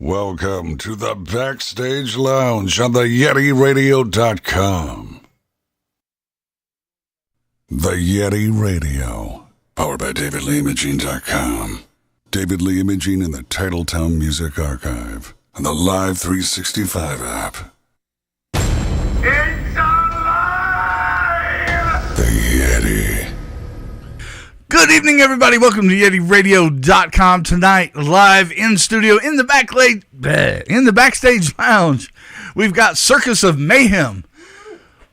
Welcome to the Backstage Lounge on the YetiRadio.com. The Yeti Radio, powered by DavidLeeImaging.com. David Lee Imaging in the Titletown Music Archive and the Live 365 app. It's alive! The Yeti. Good evening, everybody. Welcome to YetiRadio.com. Tonight, live in studio in the Backstage Lounge, we've got Circus of Mayhem,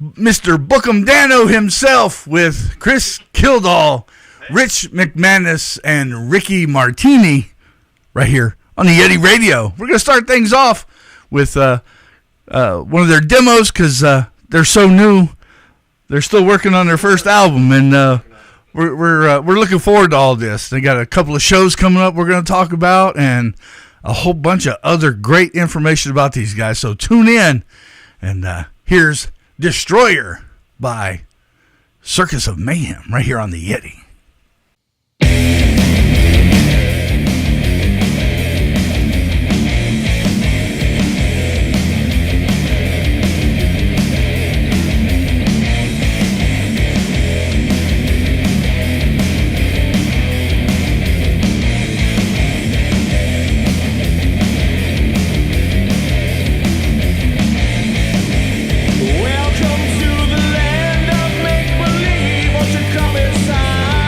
Mr. Bookem Dano himself, with Chris Kildall, Rich McManus, and Ricky Martini, right here on the Yeti Radio. We're going to start things off with one of their demos because they're so new. They're still working on their first album, and we're looking forward to all this. They got a couple of shows coming up we're going to talk about, and a whole bunch of other great information about these guys. So tune in, and here's Destroyer by Circus of Mayhem right here on the Yeti. Welcome to the land of make-believe. Won't you come inside?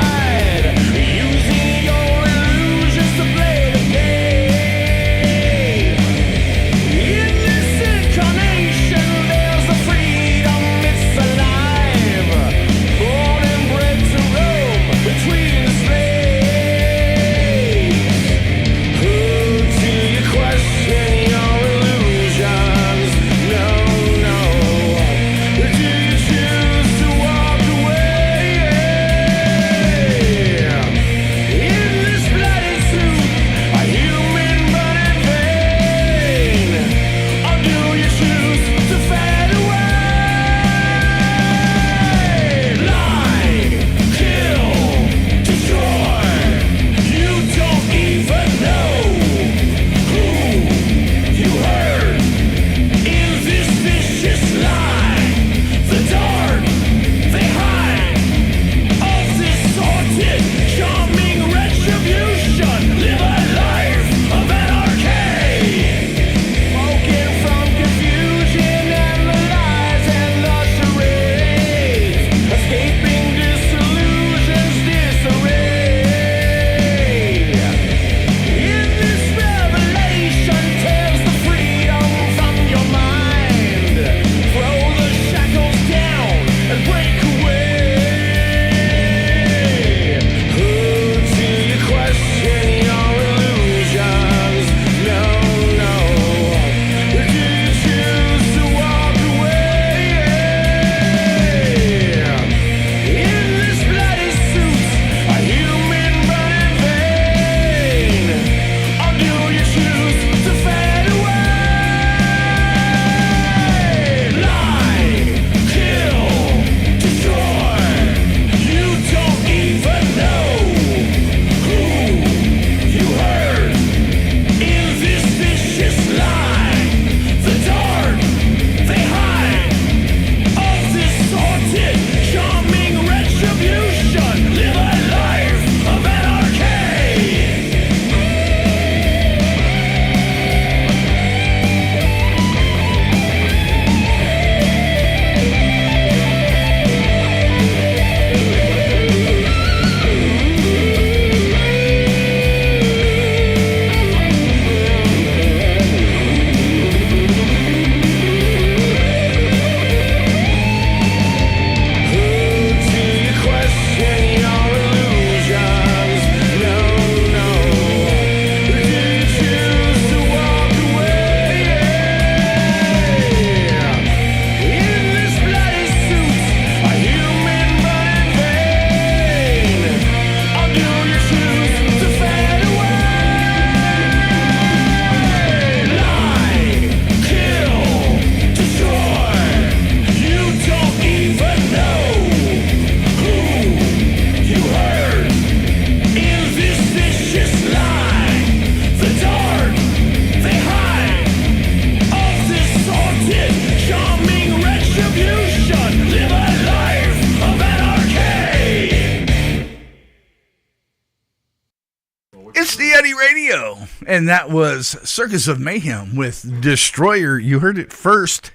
Yeti Radio, and that was Circus of Mayhem with Destroyer. You heard it first,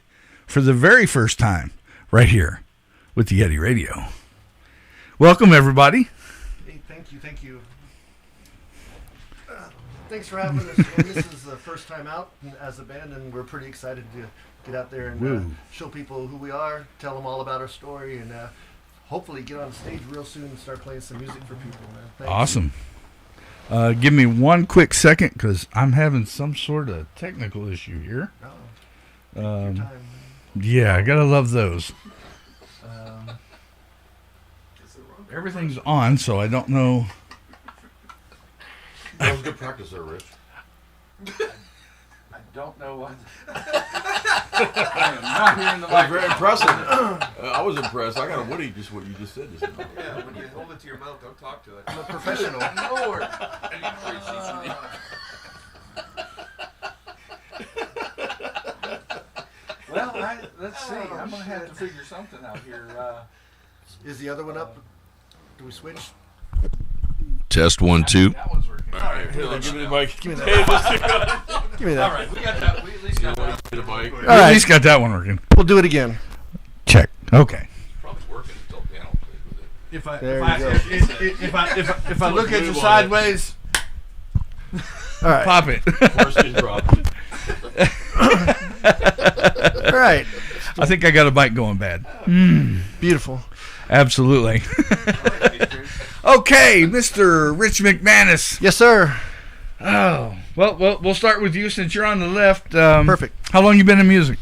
for the very first time, right here with the Yeti Radio. Welcome, everybody. Hey, thank you. Thanks for having us. And this is the first time out as a band, and we're pretty excited to get out there and show people who we are, tell them all about our story, and hopefully get on stage real soon and start playing some music for people, man. Thanks. Awesome. Give me one quick second, because I'm having some sort of technical issue here. Take your time. Yeah, I gotta love those. Everything's on, so I don't know. That was good practice there, Rich. I don't know what. I am not hearing the mic. Very impressive. I was impressed. I got a Woody just what you just said. Just now. Yeah, when you hold it to your mouth, don't talk to it. I'm a professional. Lord. Well, let's see. I'm going to have to figure something out here. Is the other one up? Do we switch? Test 1, 2. That one's working. All right, here, give me the mic. Give me that. Give me that. All right, we got that. We at least got that. The mic. All right. At least got that one working. We'll do it again. Check. Okay. Probably working until piano plays with it. If I look at you sideways, all right. pop it. Horse can drop. All right. I think I got a bite going bad. Beautiful. Absolutely. Okay, Mr. Rich McManus. Yes, sir. Oh, well, we'll start with you since you're on the left. Perfect. How long you been in music?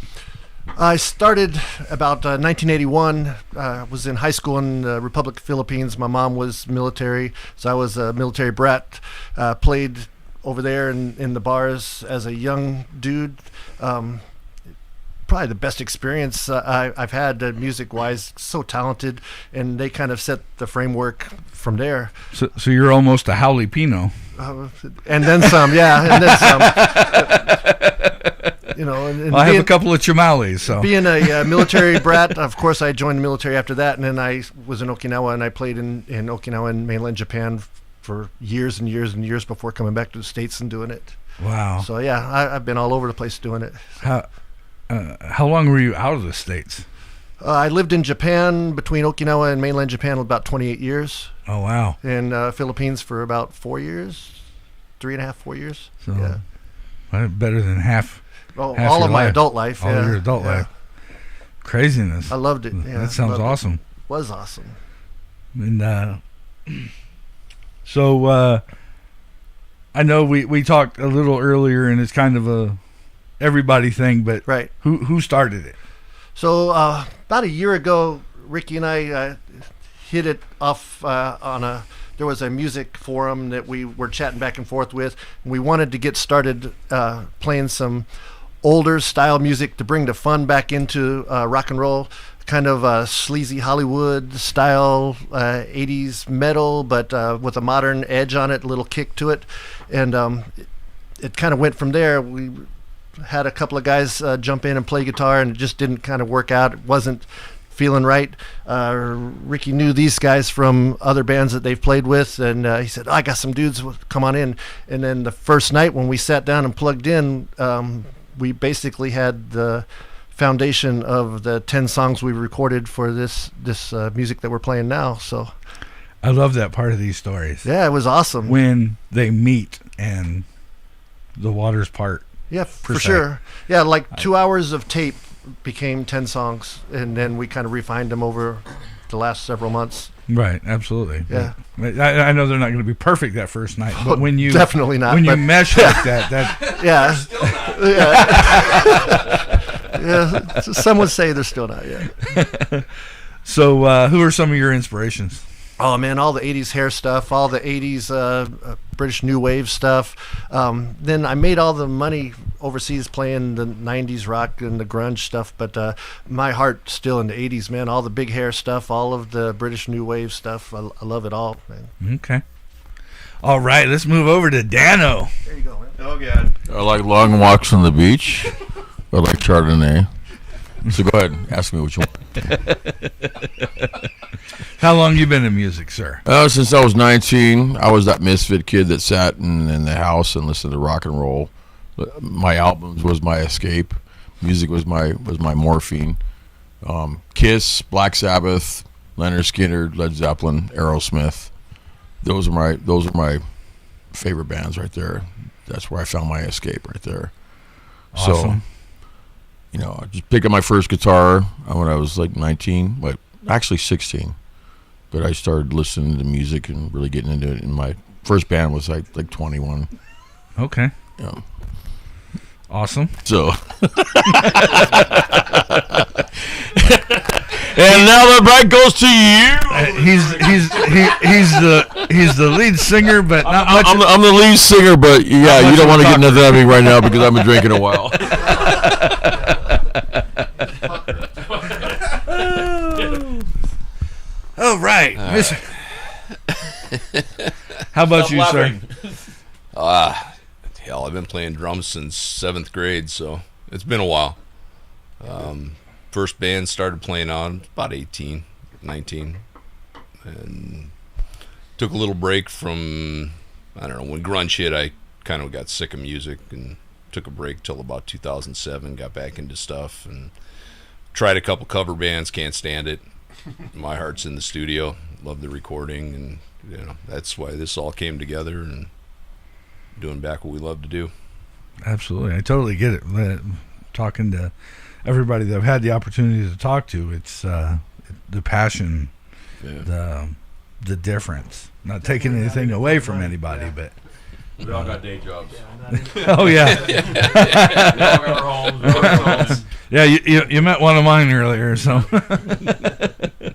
I started about 1981. I was in high school in the Republic of Philippines. My mom was military, so I was a military brat. Played over there in the bars as a young dude. Probably the best experience I've had music-wise. So talented, and they kind of set the framework from there. So you're almost a Howley Pino. And then some, yeah, and then some. I have a couple of chamales. So being a military brat, of course, I joined the military after that, and then I was in Okinawa, and I played in Okinawa and mainland Japan for years and years and years before coming back to the States and doing it. Wow. So yeah, I've been all over the place doing it. How long were you out of the States? I lived in Japan, between Okinawa and mainland Japan, about 28 years. Oh, wow. In Philippines for about 4 years, 3.5, 4 years. So yeah. Better than half. Oh, half all your of my life. adult life. All your adult life. Craziness. I loved it. Yeah, that sounds awesome. It was awesome. And so I know we talked a little earlier, and it's kind of a everybody thing, but right. Who started it? So about a year ago, Ricky and I hit it off there was a music forum that we were chatting back and forth with, and we wanted to get started playing some older style music to bring the fun back into rock and roll, kind of sleazy Hollywood style 80s metal, but with a modern edge on it, a little kick to it. And it kind of went from there. We had a couple of guys jump in and play guitar, and it just didn't kind of work out. It wasn't feeling right. Ricky knew these guys from other bands that they've played with, and he said, I got some dudes, come on in. And then the first night when we sat down and plugged in, we basically had the foundation of the 10 songs we recorded for this music that we're playing now. So I love that part of these stories. Yeah, it was awesome. When they meet and the waters part. Yeah, for sure. Yeah, like 2 hours of tape became 10 songs, and then we kind of refined them over the last several months. Right, absolutely. Yeah. I know they're not going to be perfect that first night, but when you definitely not. When you mesh like that yeah. Still not. Yeah, some would say they're still not yet. So, who are some of your inspirations? Oh man, all the 80s hair stuff, all the 80s British new wave stuff. Then I made all the money overseas playing the 90s rock and the grunge stuff, but my heart still in the 80s, man. All the big hair stuff, all of the British new wave stuff. I love it all, man. Okay. All right, let's move over to Dano. There you go, man. Oh, God. I like long walks on the beach. I like Chardonnay. So go ahead, ask me what you want. How long you been in music, sir? Since I was 19, I was that misfit kid that sat in the house and listened to rock and roll. My albums was my escape. Music was my morphine. Kiss, Black Sabbath, Leonard Skinner, Led Zeppelin, Aerosmith. Those are my favorite bands right there. That's where I found my escape right there. Awesome. So, I just picked up my first guitar when I was like 19, but actually 16. But I started listening to music and really getting into it. And my first band was like 21. Okay. Yeah. Awesome. So. And now the mic goes to you. He's the lead singer, but not much. I'm the lead singer, but yeah, you don't want to get nothing out of me right now because I've been drinking a while. Oh, right. How about you, sir? Hell, I've been playing drums since 7th grade, so it's been a while. First band started playing on about 18, 19, and took a little break from, I don't know, when grunge hit, I kind of got sick of music and took a break till about 2007, got back into stuff and tried a couple cover bands, can't stand it. My heart's in the studio, love the recording, and that's why this all came together and doing back what we love to do. Absolutely. I totally get it. Talking to everybody that I've had the opportunity to talk to, it's the passion, the difference. Not taking anything away from anybody, but we all got day jobs. Oh yeah. We all got our homes. We all got our homes. Yeah, you met one of mine earlier, so. Is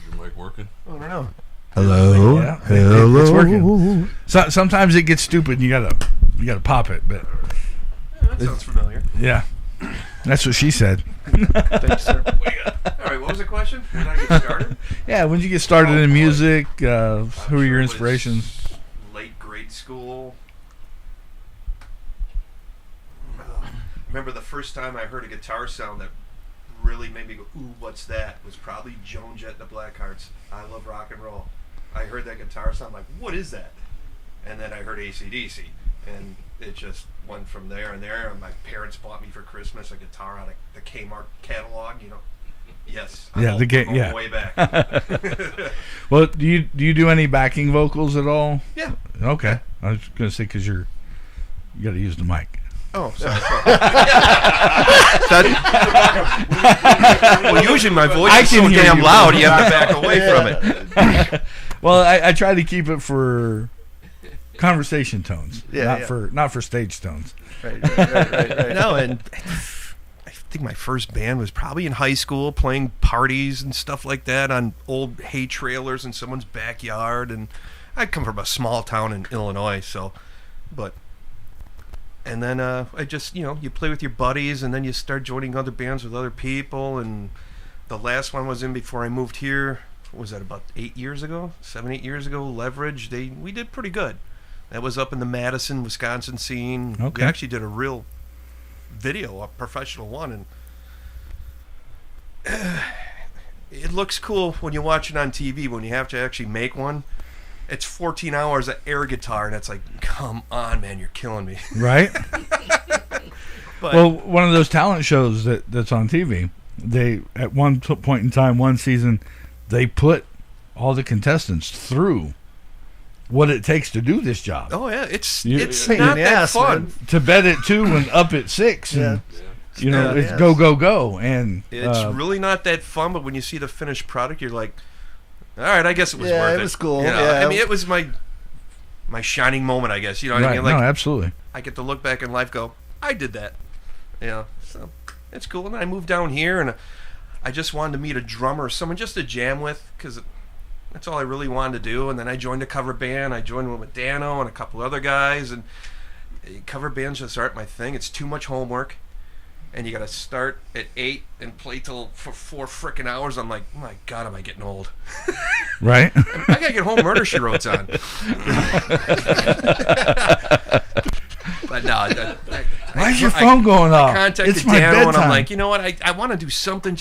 your mic working? I don't know. Hello. Yeah, hello. It's working. So, sometimes it gets stupid, and you gotta pop it, but. That sounds familiar. Yeah, that's what she said. Thanks, sir. All right, what was the question? When did I get started? Yeah, when did you get started in music? Who are sure your it was inspirations? Late grade school. I remember the first time I heard a guitar sound that really made me go, ooh, what's that? Was probably Joan Jett and the Blackhearts. I love rock and roll. I heard that guitar sound, like, what is that? And then I heard AC/DC, and it just went from there and there. And my parents bought me for Christmas a guitar out of the Kmart catalog, Yes. Yeah, I'm way back. Well, do you do any backing vocals at all? Yeah. Okay. I was gonna say because you got to use the mic. Oh, sorry. Well, usually my voice is so damn loud, you have to back away from it. Well, I try to keep it for conversation tones, not for stage tones. Right. No, and I think my first band was probably in high school, playing parties and stuff like that on old hay trailers in someone's backyard. And I come from a small town in Illinois, and then I just, you play with your buddies, and then you start joining other bands with other people. And the last one was in before I moved here. What was that, about 8 years ago? 7, 8 years ago, Leverage. We did pretty good. That was up in the Madison, Wisconsin scene. Okay. We actually did a real video, a professional one, and it looks cool when you watch it on TV. When you have to actually make one, it's 14 hours of air guitar, and it's like, come on, man, you're killing me. Right? But, well, one of those talent shows that's on TV, they at one point in time, one season, they put all the contestants through what it takes to do this job. oh yeah, it's pain not in the that ass, fun. man. To bed at 2 and up at 6. And, it's Yes. go. And It's really not that fun, but when you see the finished product, you're like, all right, I guess it was worth it. It was cool. I mean, it was my shining moment, I guess. You know what I mean? Like, no, absolutely. I get to look back in life, go, I did that. So it's cool. And then I moved down here, and I just wanted to meet a drummer, someone just to jam with, because that's all I really wanted to do. And then I joined a cover band. I joined one with Dano and a couple other guys, and cover bands just aren't my thing. It's too much homework, and you got to start at 8 and play till for 4 frickin' hours. I'm like, oh my God, am I getting old? Right? I gotta get home. Murder She Wrote's on. But no, Why is your phone going off? I contacted It's my Dano and I'm bedtime. like, you know what? I want to do something.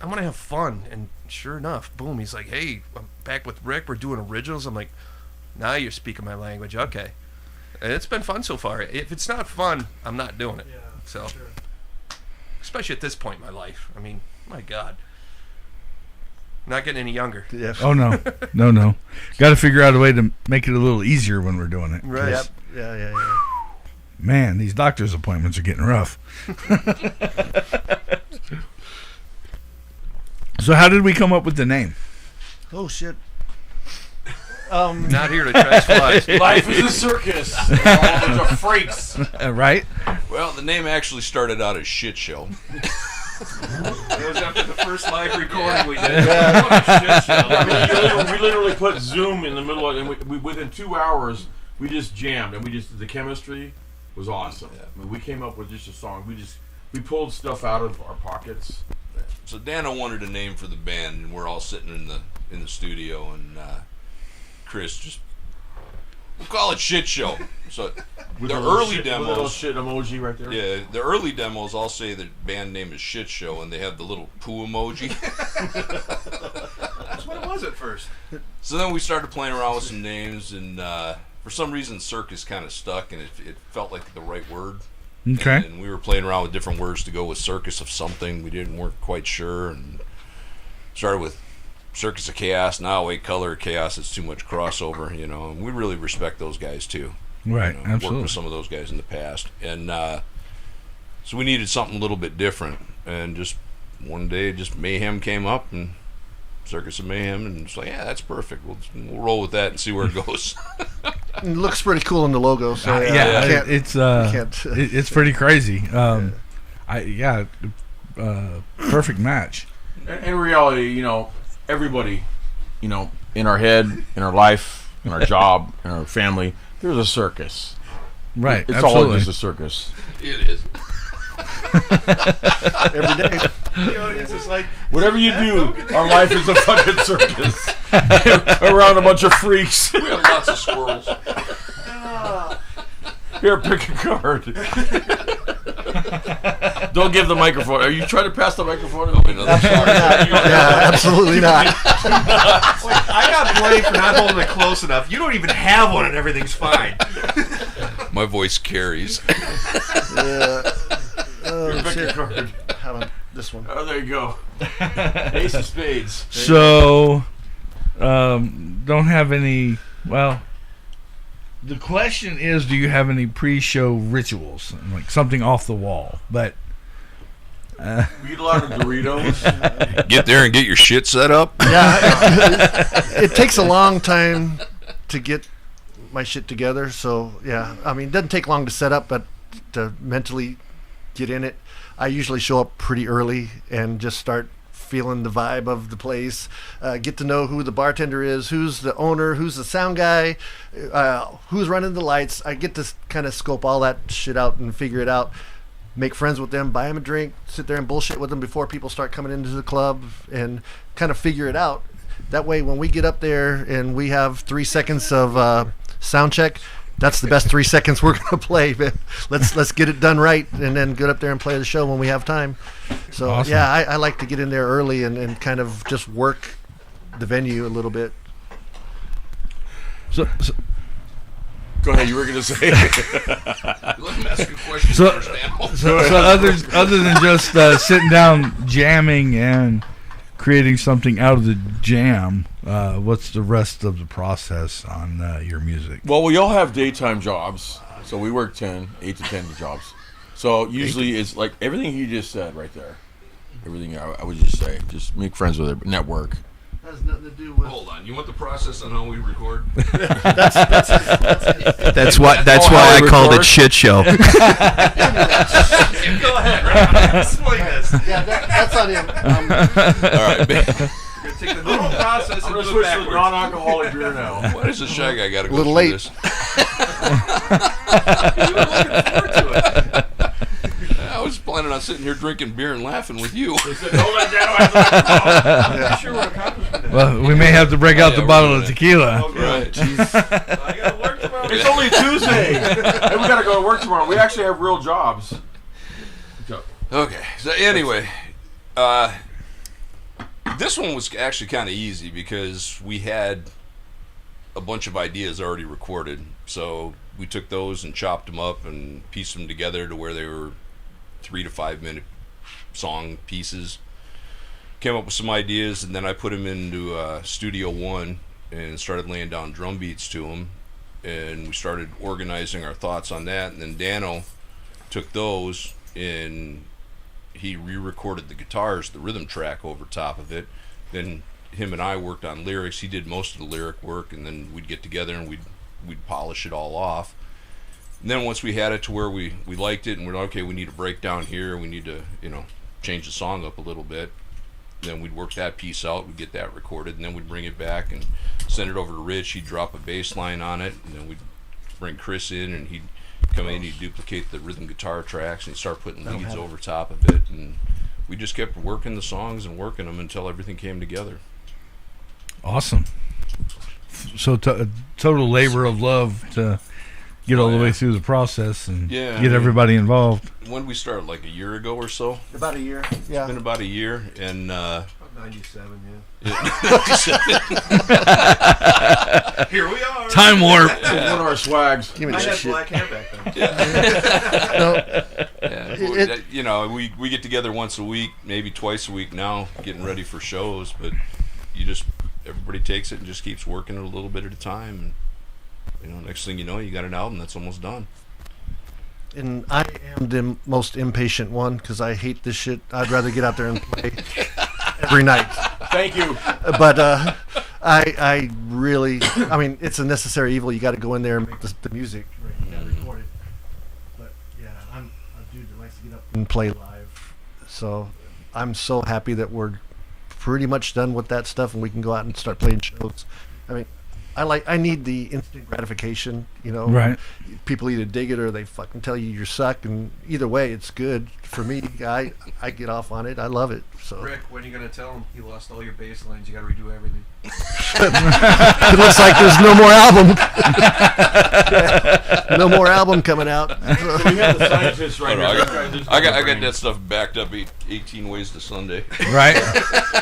I want to have fun. And sure enough, boom, he's like, hey, I'm back with Rick. We're doing originals. I'm like, now you're speaking my language. Okay. And it's been fun so far. If it's not fun, I'm not doing it. Yeah, so, sure. especially at this point in my life. I mean, my God. I'm not getting any younger. Yeah. Oh no. Got to figure out a way to make it a little easier when we're doing it. Right. Yep. Yeah. Man, these doctor's appointments are getting rough. So how did we come up with the name? Oh shit. Not here to try flies. Life is a circus. We're all a bunch of freaks. Right? Well, the name actually started out as Shit Show. It was after the first live recording we did. We literally put Zoom in the middle of it, and we within 2 hours, we just jammed, and the chemistry was awesome. I mean, we came up with just a song. We pulled stuff out of our pockets. So Dano wanted a name for the band, and we're all sitting in the studio, and Chris just, we'll call it Shit Show. So With the a little early shit, a little demos, shit emoji right there. yeah, the early demos all say the band name is Shit Show, and they have the little poo emoji. That's what it was at first. So then we started playing around with some names, and for some reason Circus kind of stuck, and it felt like the right word. Okay. And we were playing around with different words to go with Circus of something. We weren't quite sure, and started with Circus of Chaos. Now, wait, Color of Chaos. It's too much crossover, And we really respect those guys too. Right. Worked Absolutely. with some of those guys in the past, and so we needed something a little bit different. And just one day, just Mayhem came up, and Circus of Mayhem, and it's like, yeah, that's perfect. We'll roll with that and see where it goes. It looks pretty cool in the logo. So Yeah, you can't- it's can't- it's pretty crazy. Perfect match. In reality, everybody, in our head, in our life, in our job, in our family, there's a circus. Right. It's absolutely. all just a circus. It is. every day. The audience is like, Whatever you do, our life is a fucking circus. Around a bunch of freaks. We have lots of squirrels. Here, pick a card. Don't give the microphone. Are you trying to pass the microphone? Yeah, absolutely not. I got blamed for not holding it close enough. You don't even have one, and everything's fine. My voice carries. Oh, Pick shit. a card. How about this one? Oh, there you go. Ace of spades. So, don't have any. Well, the question is, do you have any pre-show rituals, like something off the wall? But We eat a lot of Doritos. Get there and get your shit set up. Yeah, it takes a long time to get my shit together. So yeah, I mean, it doesn't take long to set up, but to mentally get in it, I usually show up pretty early and just start feeling the vibe of the place, get to know who the bartender is, who's the owner, who's the sound guy, who's running the lights. I get to kind of scope all that shit out and figure it out, make friends with them, buy them a drink, sit there and bullshit with them before people start coming into the club, and kind of figure it out. That way, when we get up there and we have 3 seconds of sound check, that's the best 3 seconds we're going to play. Let's get it done right, and then get up there and play the show when we have time. So Awesome. yeah, I like to get in there early and kind of just work the venue a little bit. so Go ahead, you were going to say. Let me ask you a question So- first, Daniel. so other than just sitting down, jamming, and creating something out of the jam, what's the rest of the process on your music? Well, we all have daytime jobs, so we work 8 to 10 jobs. So usually it's like everything he just said right there. Everything I would just say. Just make friends with it, network. Has nothing to do with. Hold on. You want the process on how we record? That's why I called it shit show. Go ahead, right? Explain this. Yeah, that's on him. All right. Take the normal process I'm and going do to it switch to backwards. non-alcoholic beer now. Why does the Shy Guy got to go Little through late. this? You were looking forward to it. I was planning on sitting here drinking beer and laughing with you. He said, "Don't let Dano have the microphone." I'm sure what accomplishment. Well, we may have to break out Yeah, the we're bottle doing of it. tequila. Right. I gotta work tomorrow It's only Tuesday, and we gotta go to work tomorrow. We actually have real jobs. Okay, so anyway, this one was actually kind of easy because we had a bunch of ideas already recorded. So we took those and chopped them up and pieced them together to where they were 3 to 5 minute song pieces. Came up with some ideas, and then I put them into Studio One and started laying down drum beats to them. And we started organizing our thoughts on that. And then Dano took those and he re-recorded the guitars, the rhythm track over top of it. Then him and I worked on lyrics. He did most of the lyric work, and then we'd get together and we'd polish it all off. And then once we had it to where we liked it, and we're like, okay, we need a breakdown here, we need to, change the song up a little bit. Then we'd work that piece out, we'd get that recorded, and then we'd bring it back and send it over to Rich. He'd drop a bass line on it, and then we'd bring Chris in, and he'd come in, he'd duplicate the rhythm guitar tracks, and he'd start putting leads over top of it, and we just kept working the songs and working them until everything came together. Awesome. So total labor of love to get all the way through the process and get everybody involved. When did we start? Like a year ago or so? About a year. Yeah. It's been about a year, and 97, Here we are. Time warp. One of our swags. Give me I that had shit. black hair back then. We get together once a week, maybe twice a week now, getting ready for shows. But everybody takes it and just keeps working it a little bit at a time. And next thing you know, you got an album that's almost done. And I am the most impatient one because I hate this shit. I'd rather get out there and play every night. Thank you. But I really, it's a necessary evil. You got to go in there and make the music. Right? You got to record it. But yeah, I'm a dude that likes to get up and play live. So I'm so happy that we're pretty much done with that stuff and we can go out and start playing shows. I need the instant gratification, Right. People either dig it or they fucking tell you suck, and either way, it's good for me. I get off on it. I love it. So Rick, when are you going to tell him you lost all your bass lines? You got to redo everything. it looks like there's no more album. No more album coming out. So we have the scientists right I here. got that stuff backed up 18 ways to Sunday. Right.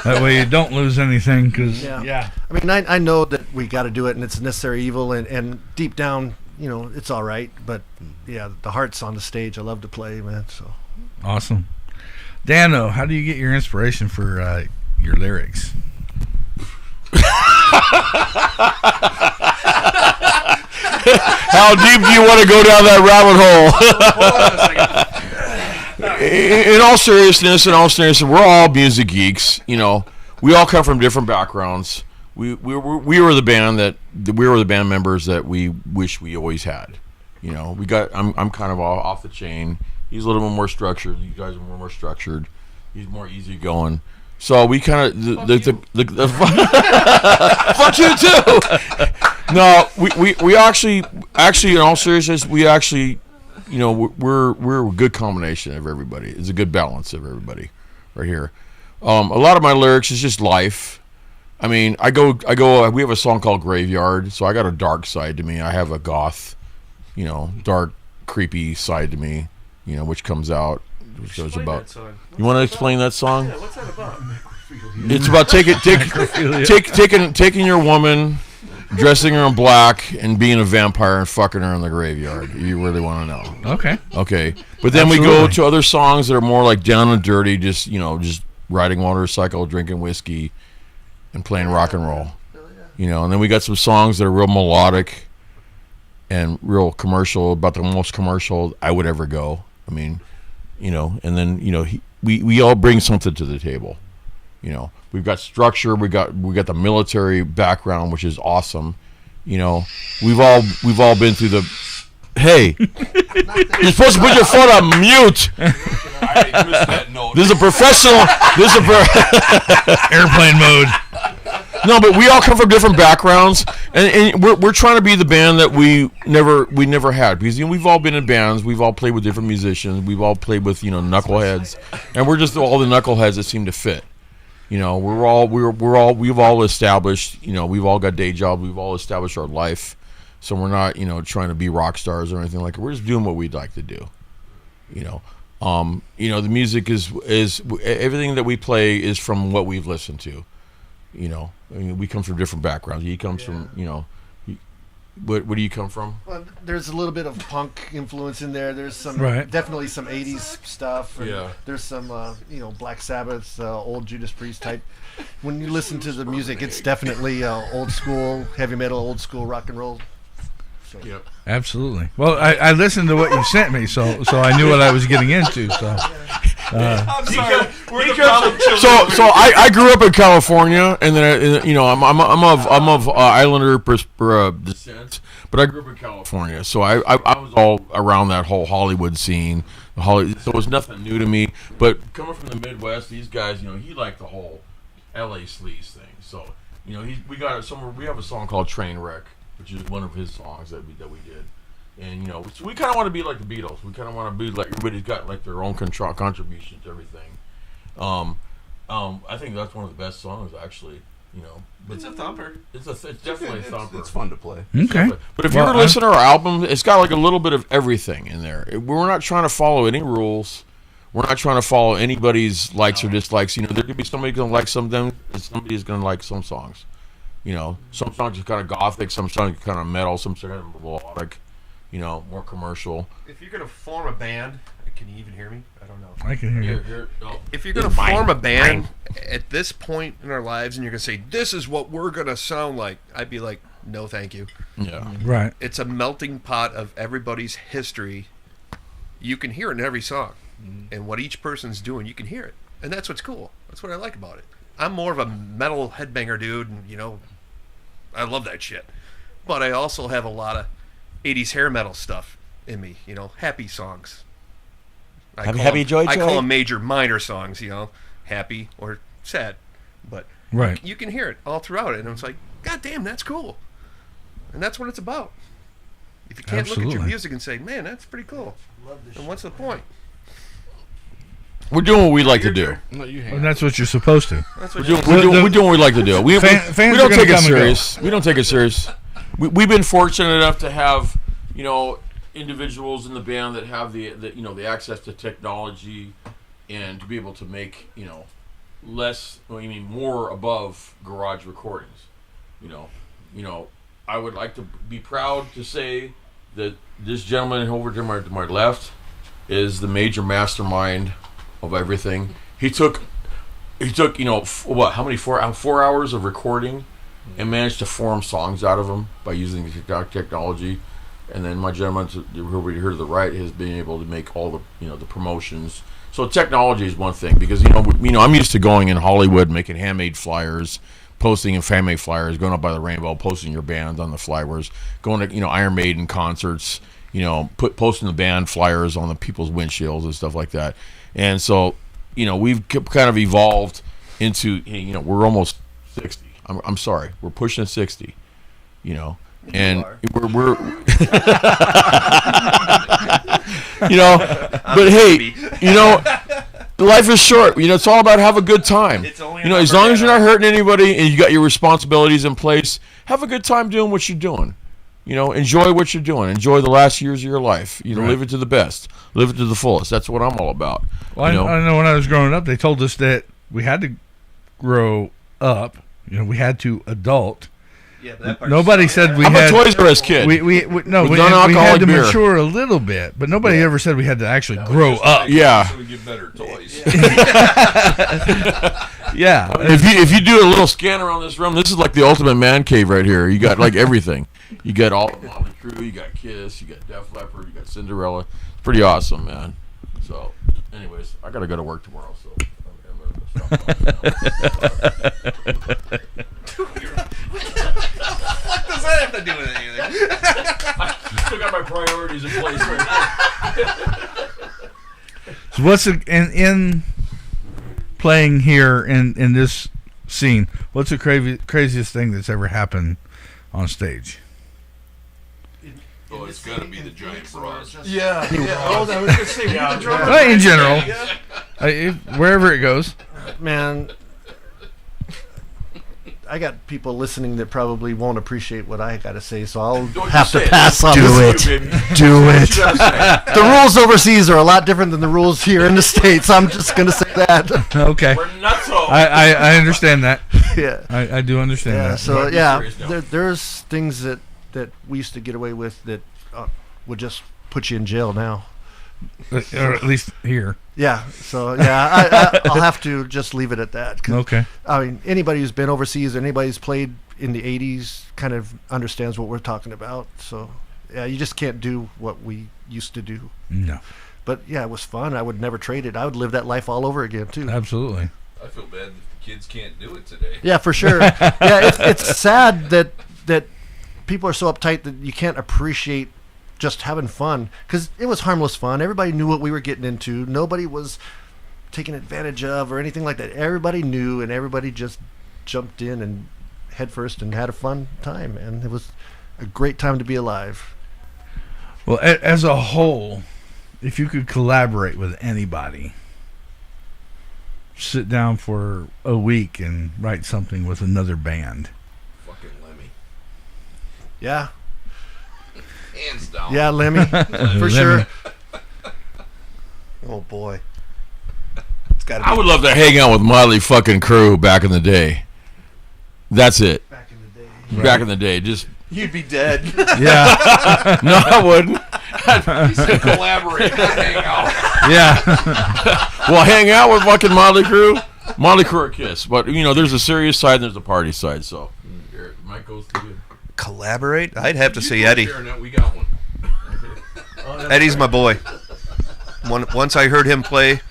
That way you don't lose anything. Cause, yeah. I know that we got to do it, and it's a necessary evil, and deep down, it's all right. But yeah, the heart's on the stage. I love to play, man. So awesome. Dano, how do you get your inspiration for your lyrics? How deep do you want to go down that rabbit hole? In all seriousness, we're all music geeks. We all come from different backgrounds. We were the band members that we wish we always had. I'm kind of off the chain. He's a little bit more structured. You guys are more structured. He's more easygoing. So we kind of fuck you too. No, we actually in all seriousness, we actually, we're a good combination of everybody. It's a good balance of everybody right here. A lot of my lyrics is just life. I go. We have a song called Graveyard, so I got a dark side to me. I have a goth, dark, creepy side to me, which comes out. Which goes about. You want to explain that song? Yeah, what's that about? It's about taking your woman, dressing her in black, and being a vampire and fucking her in the graveyard. You really want to know? Okay. But then we go to other songs that are more like down and dirty, just riding motorcycle, drinking whiskey, and playing rock and roll. And then we got some songs that are real melodic and real commercial, about the most commercial I would ever go. And then we all bring something to the table. We've got structure, we got the military background, which is awesome. We've all been through the. Hey, you're supposed to put your phone on mute. I missed that note. This is a professional. Airplane mode. No, but we all come from different backgrounds, and we're trying to be the band that we never had, because we've all been in bands, we've all played with different musicians, we've all played with knuckleheads, and we're just all the knuckleheads that seem to fit. We've all established, we've all got day jobs, we've all established our life, So we're not, trying to be rock stars or anything like that. We're just doing what we'd like to do. The music is everything that we play is from what we've listened to. We come from different backgrounds. He comes from, where do you come from? Well, there's a little bit of punk influence in there. There's some definitely some 80s stuff. And there's some Black Sabbath, old Judas Priest type. When you listen to the music, it's definitely old school heavy metal, old school rock and roll. So. Yep. Absolutely. Well, I listened to what you sent me, so I knew what I was getting into. So. I'm sorry. So I grew up in California, and then I'm of Islander descent, but I grew up in California, so I was all around that whole Hollywood scene. So it was nothing new to me. But coming from the Midwest, these guys, he liked the whole LA sleaze thing. So we have a song called Trainwreck, which is one of his songs that we did. And, so we kind of want to be like the Beatles. We kind of want to be like everybody's got like their own contribution to everything. I think that's one of the best songs, actually. It's a thumper. It's definitely a thumper. It's fun to play. Okay. But if you were to listen to our album, it's got like a little bit of everything in there. We're not trying to follow any rules. We're not trying to follow anybody's likes or dislikes. There could be somebody going to like some of them, and somebody's going to like some songs. Some songs are kind of gothic, some songs are kind of metal, some songs are melodic. More commercial. If you're going to form a band, can you even hear me? I don't know. I can hear you. If you're going to form a band at this point in our lives and you're going to say, this is what we're going to sound like, I'd be like, no, thank you. Yeah. Right. It's a melting pot of everybody's history. You can hear it in every song. And what each person's doing, you can hear it. And that's what's cool. That's what I like about it. I'm more of a metal headbanger dude, and, I love that shit. But I also have a lot of 80s hair metal stuff in me, happy songs. I call them major minor songs, happy or sad. But you can hear it all throughout it, and it's like, God damn, that's cool. And that's what it's about. If you can't look at your music and say, man, that's pretty cool, then what's the point? We're doing what we like to do. And that's what you're supposed to. We're doing what we like to do. We don't take it serious. We don't take it serious. We've been fortunate enough to have, individuals in the band that have the access to technology and to be able to make, more above garage recordings. I would like to be proud to say that this gentleman over to my left is the major mastermind of everything. He took how many 4 hours of recording and managed to form songs out of them by using the technology. And then my gentleman over here to the right has been able to make all the the promotions. So technology is one thing, because I'm used to going in Hollywood, making handmade flyers, posting in handmade flyers, going up by the rainbow, posting your band on the flyers, going to Iron Maiden concerts, posting the band flyers on the people's windshields and stuff like that. And so we've kind of evolved into we're almost 60. I'm sorry, we're pushing 60. And we're but hey, life is short. It's all about have a good time. As long as you're not hurting anybody and you got your responsibilities in place, have a good time doing what you're doing. Enjoy what you're doing. Enjoy the last years of your life. Live it to the best. Live it to the fullest. That's what I'm all about. Well, I know when I was growing up, they told us that we had to grow up. We had to adult. Yeah, nobody said we I'm had. I'm a Toys R Us kid. We had to mature a little bit, but nobody ever said we had to actually grow up. Yeah. So we get better toys. Yeah. If you do a little scan around this room, this is like the ultimate man cave right here. You got like everything. You got all the Motley Crue, you got Kiss, you got Def Leppard, you got Cinderella. It's pretty awesome, man. So, anyways, I gotta go to work tomorrow, so I'm gonna stop talking. What does that have to do with anything? I still got my priorities in place right now. So what's in playing here in this scene? What's the craziest thing that's ever happened on stage? Oh, it's got to be the giant bras. Yeah. Oh, I was going to say, the drummer. Well, in general, wherever it goes. Man, I got people listening that probably won't appreciate what I got to say, so I'll Don't have to say it. pass on. Do this. it. Do it. What you gotta say. The rules overseas are a lot different than the rules here in the States. I'm just going to say that. Okay. We're nutso. I understand that. Yeah. I do understand Yeah. that. So Be yeah, serious now. there's things that we used to get away with that would just put you in jail now. Or at least here. Yeah. So yeah, I'll have to just leave it at that. 'Cause, Okay. I mean, anybody who's been overseas, anybody who's played in the '80s, kind of understands what we're talking about. So yeah, you just can't do what we used to do. No. But yeah, it was fun. I would never trade it. I would live that life all over again too. Absolutely. I feel bad if the kids can't do it today. Yeah, for sure. Yeah, it's sad that people are so uptight that you can't appreciate just having fun, because it was harmless fun. Everybody knew what we were getting into. Nobody was taken advantage of or anything like that. Everybody knew, and everybody just jumped in and head first and had a fun time, and it was a great time to be alive. Well, as a whole, if you could collaborate with anybody, sit down for a week and write something with another band. Fucking Lemmy. Yeah, Hands down. yeah, Lemmy, for sure. Oh boy, it's got to be I would love to hang out with Motley fucking Crue back in the day. That's it. back in the day. Back in the day, just You'd be dead. Yeah. no, I wouldn't. He said collaborate, not hang out. Yeah. Well, hang out with fucking Motley Crue. Motley Crue or Kiss, but there's a serious side and there's a party side. So, here, Mike goes to you. Collaborate? I'd have to say You Eddie. go, Sharon, we got one. Eddie's my boy. Once I heard him play,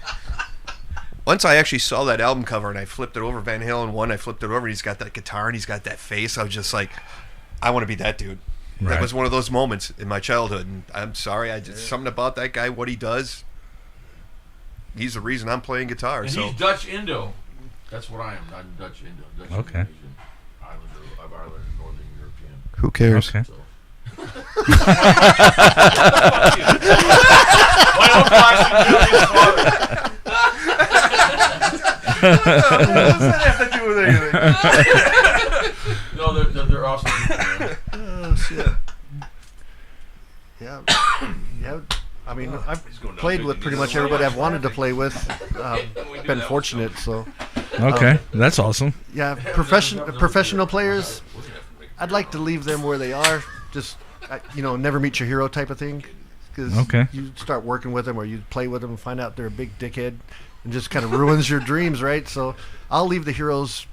once I actually saw that album cover and I flipped it over, Van Halen 1, I flipped it over, and he's got that guitar and he's got that face. I was just like, I want to be that dude. Right. That was one of those moments in my childhood, and I'm sorry, something about that guy, what he does, he's the reason I'm playing guitar. And So he's Dutch Indo. That's what I am. I'm Dutch Indo. Dutch Okay. Indonesian, Islander of Ireland and Northern European. who cares? Okay. So. My own classic What does that have to do with anything? No, they're awesome people, man. Oh shit. Yeah. Yeah. I mean, I've played with pretty much everybody I've wanted to play with. Been fortunate, so Okay. That's awesome. yeah. Professional players, I'd like to leave them where they are. Just never meet your hero type of thing. Because Okay. you start working with them or you play with them and find out they're a big dickhead, and just kind of ruins your dreams, right? So I'll leave the heroes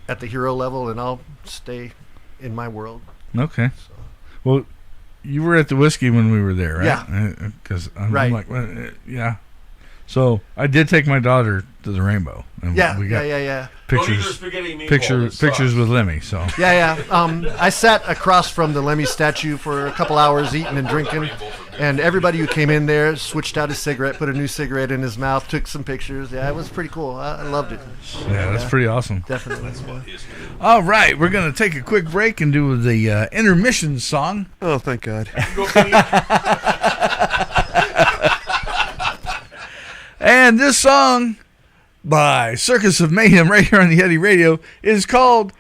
at the hero level, and I'll stay in my world. Okay. Well, you were at the whiskey when we were there, right? Yeah. Because I'm Right. like, well, yeah. So I did take my daughter to the Rainbow, and Yeah, we got yeah. Don't eat their pictures, spaghetti meatball. pictures, It pictures sucks. with Lemmy. So Yeah. I sat across from the Lemmy statue for a couple hours eating and drinking, and everybody who came in there switched out his cigarette, put a new cigarette in his mouth, took some pictures. Yeah, it was pretty cool. I loved it. yeah, that's pretty awesome. Definitely. All right, we're gonna take a quick break and do the intermission song. Oh, thank God. Go Kenny. And this song by Circus of Mayhem right here on the Yeti Radio is called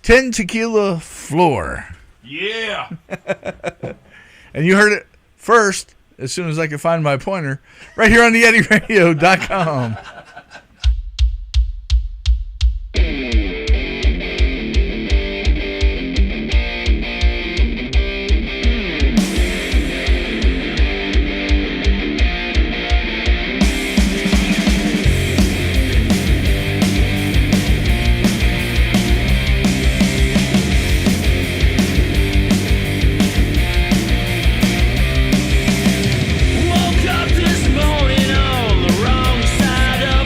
10 Tequila Floor. Yeah. And you heard it first, as soon as I could find my pointer, right here on the YetiRadio.com. Woke up this morning on the wrong side of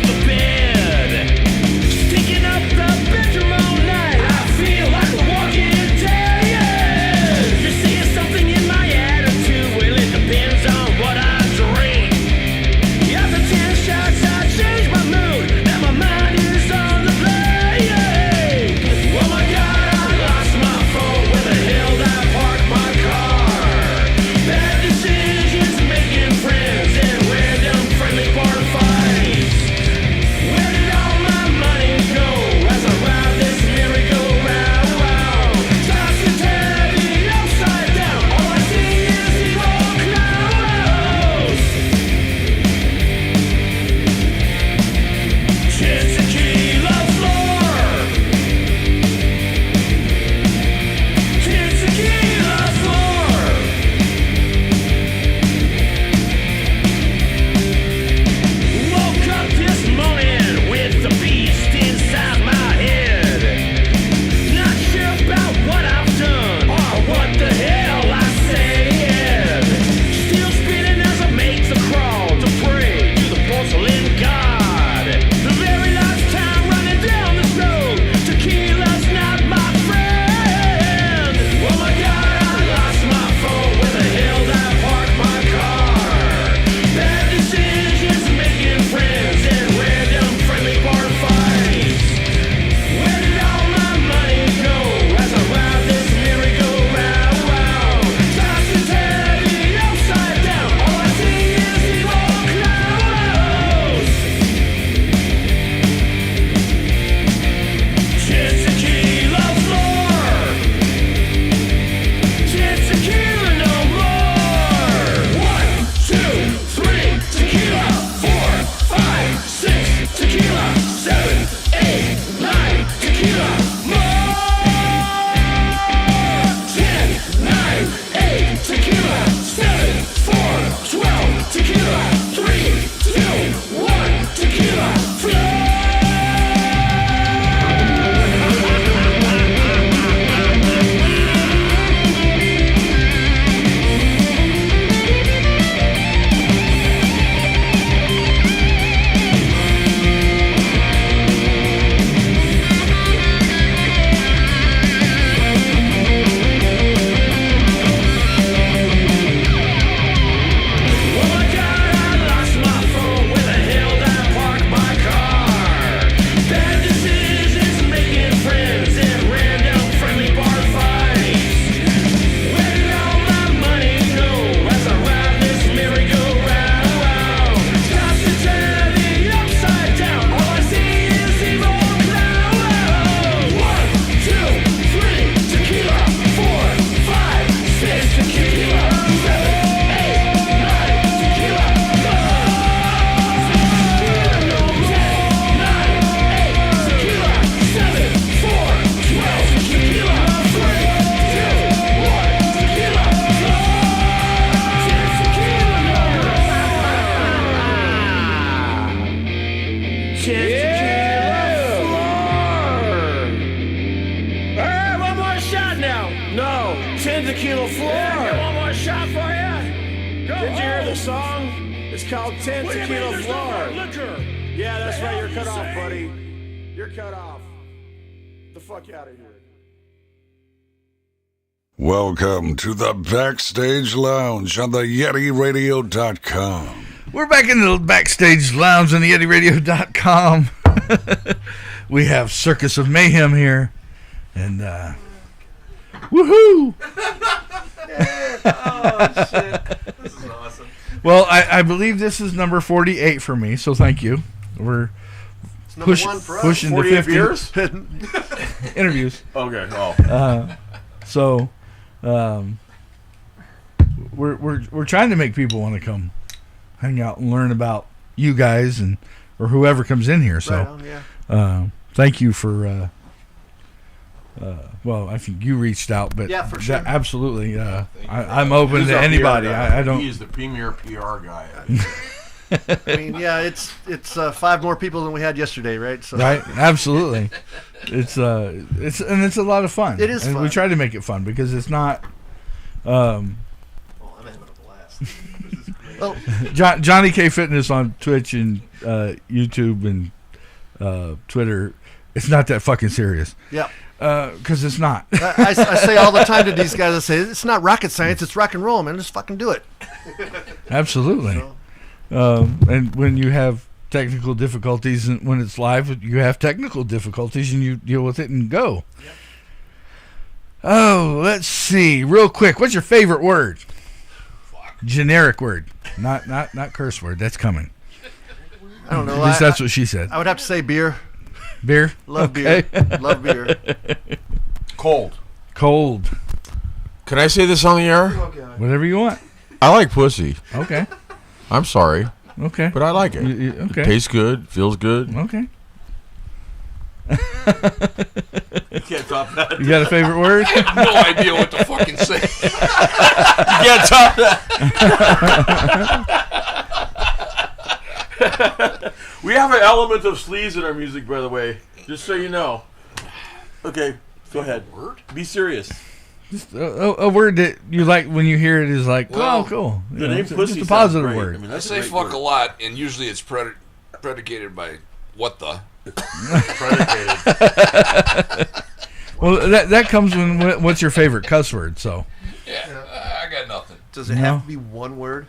Tequila Floor. Yeah, one more shot for you. Did you hear the song? It's called 10 Tequila Floor. Yeah, that's right. You're cut off, buddy. You're cut off. Get the fuck out of here. Welcome to the Backstage Lounge on the YetiRadio.com. We're back in the Backstage Lounge on the YetiRadio.com. We have Circus of Mayhem here. And, woohoo! Oh, shit. This is awesome. Well, I believe this is number 48 for me, so thank you. We're One for us. pushing to 48 50 beers? interviews. Okay. Oh. So, we're trying to make people want to come hang out and learn about you guys and or whoever comes in here. So, Right on, yeah. thank you for. Well, I think you reached out, but Yeah, for sure. absolutely. I'm open He's to our anybody. PR guy. I don't. He is the premier PR guy. I mean, yeah, it's 5 more people than we had yesterday, right? So Right, absolutely. It's a lot of fun. It is and fun. we try to make it fun because it's not. I'm having a blast. Oh, Johnny K Fitness on Twitch and YouTube and Twitter. It's not that fucking serious. yeah. Because it's not. I say all the time to these guys, I say, it's not rocket science, it's rock and roll, man. Just fucking do it. Absolutely. And when you have technical difficulties and when it's live, you have technical difficulties and you deal with it and go. Yep. Oh, let's see. Real quick, what's your favorite word? Fuck. Generic word. Not curse word. That's coming. I don't know. At least that's what she said. I would have to say beer. Beer? Love Okay. beer. Love beer. Cold. Cold. Can I say this on the air? Whatever you want. I like pussy. Okay. I'm sorry, Okay. but I like it. Okay. It tastes good, feels good. Okay. You can't top that. You got a favorite word? I have no idea what to fucking say. You can't top that. We have an element of sleaze in our music, by the way. Just so you know. Okay, go ahead. Word? Be serious. Just a word that you like when you hear it is like, Well, oh, cool. You The know, name it's pussy just a sounds positive great. word. I mean, I that's say great fuck word. a lot, and usually it's predicated by what the. Predicated. Well, that comes when what's your favorite cuss word? So Yeah, I got nothing. Does it No. have to be one word?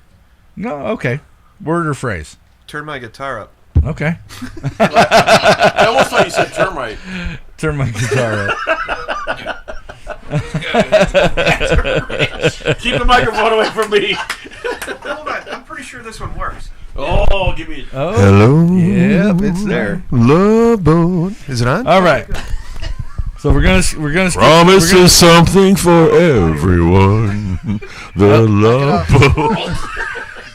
no, okay, word or phrase? Turn my guitar up. Okay, I almost thought you said termite. turn my guitar up. Keep the microphone away from me. Hold on, I'm pretty sure this one works. Oh, give me. Oh, Hello. yep, it's there. Love boat. Is it on? All right. So we're gonna skip, Promise is something for everyone. The love boat.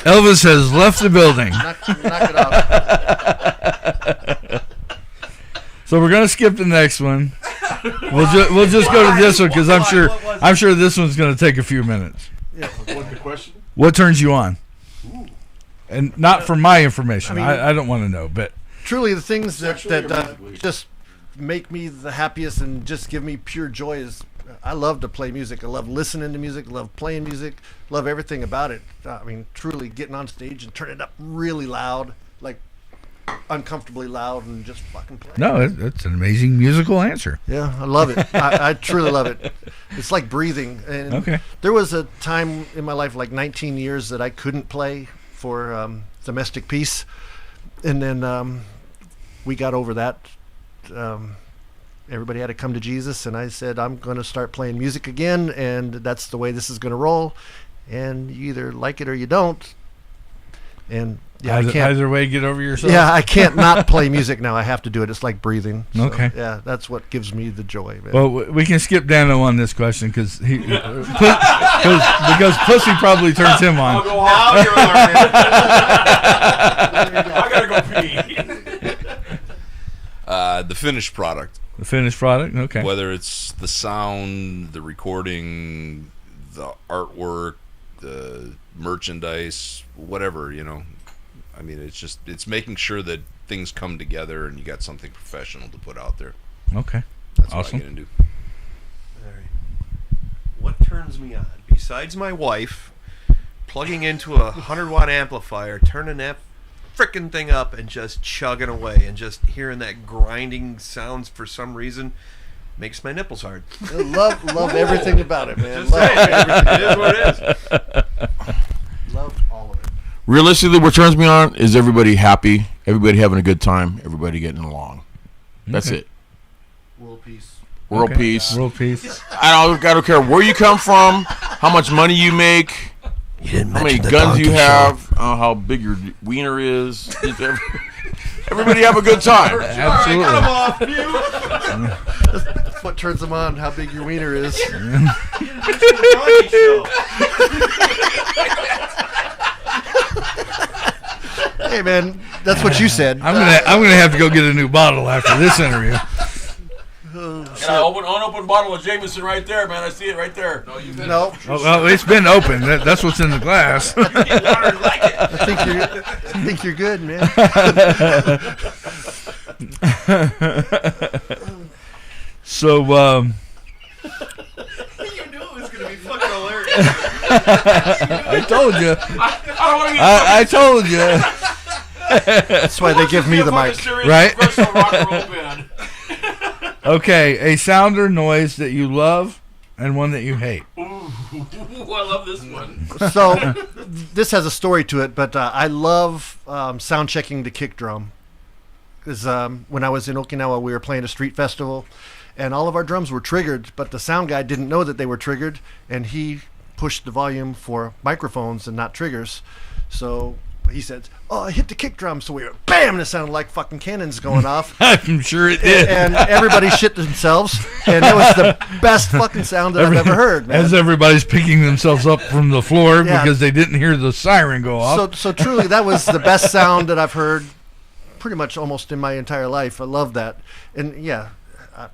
Elvis has left the building. Knock it off. So we're gonna skip the next one. We'll just go to this one because I'm sure this one's gonna take a few minutes. Yeah. Well, What the question? What turns you on? And not for my information. I don't want to know, but Truly, the things Sexually or that musically? just make me the happiest and just give me pure joy is I love to play music. I love listening to music. I love playing music. Love everything about it. I mean, truly getting on stage and turning it up really loud, like uncomfortably loud, and just fucking play. no, that's an amazing musical answer. Yeah, I love it. I truly love it. It's like breathing. And Okay. there was a time in my life, like 19 years, that I couldn't play for domestic peace. And then we got over that. Everybody had to come to Jesus, and I said, I'm going to start playing music again, and that's the way this is going to roll. And you either like it or you don't. And yeah, I can't. Either way, get over yourself. Yeah, I can't not play music now. I have to do it. It's like breathing. So, Okay. Yeah, that's what gives me the joy, man. Well, we can skip Dano on this question because because pussy probably turns him I'll on. go off. Now you're learning. I gotta go pee. The finished product, The finished product. Okay. whether it's the sound, the recording, the artwork, the merchandise, whatever, I mean, it's making sure that things come together and you got something professional to put out there. Okay. That's Awesome. what I get into. All right. What turns me on besides my wife plugging into a 100-watt amplifier, turning that frickin' thing up and just chugging away, and just hearing that grinding sounds for some reason makes my nipples hard. I love everything about it, man. Just Love saying, everything. it is what it is. Love all of it. Realistically, what turns me on is everybody happy, everybody having a good time, everybody getting along. That's Okay. it. World peace. World Okay. peace. World peace. I don't care where you come from, how much money you make, how many guns you have, how big your wiener is. Just everybody have a good time. Absolutely. That's what turns them on, how big your wiener is. Hey, man, that's what you said. I'm gonna have to go get a new bottle after this interview. Got an unopened bottle of Jameson right there, man. I see it right there. No, you No, Oh, well, it's been opened. That's what's in the glass. I think you're good, man. So, You knew it was going to be fucking hilarious. I told you. I told you. That's why they give me the mic. Right? Rock and roll band. Okay, a sound or noise that you love and one that you hate. Ooh, I love this one. So, this has a story to it, but I love sound checking the kick drum. Because when I was in Okinawa, we were playing a street festival, and all of our drums were triggered, but the sound guy didn't know that they were triggered, and he pushed the volume for microphones and not triggers. So he said, "Oh, I hit the kick drum." So we were, bam, and it sounded like fucking cannons going off. I'm sure it did. And everybody shit themselves, and it was the best fucking sound that I've ever heard, man. As everybody's picking themselves up from the floor Yeah. because they didn't hear the siren go off. So truly, that was the best sound that I've heard pretty much almost in my entire life. I love that. And yeah, I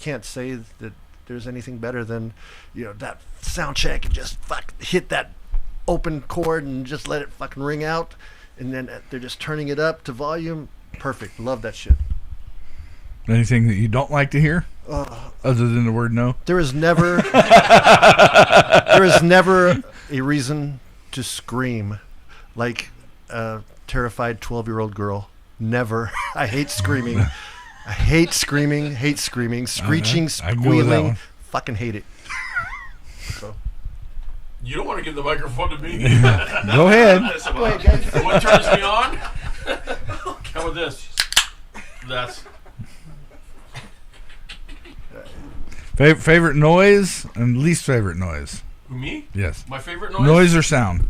can't say that there's anything better than, that sound check and just hit that open chord and just let it fucking ring out. And then they're just turning it up to volume. Perfect. Love that shit. Anything that you don't like to hear other than the word no? There is never a reason to scream like a terrified 12-year-old girl. Never. I hate screaming. I hate screaming. Screeching, I know that squealing. one. Fucking hate it. So. You don't want to give the microphone to me. Go ahead. What turns me on? How about this? That's Favorite noise and least favorite noise? me? Yes. My favorite noise? Noise or sound?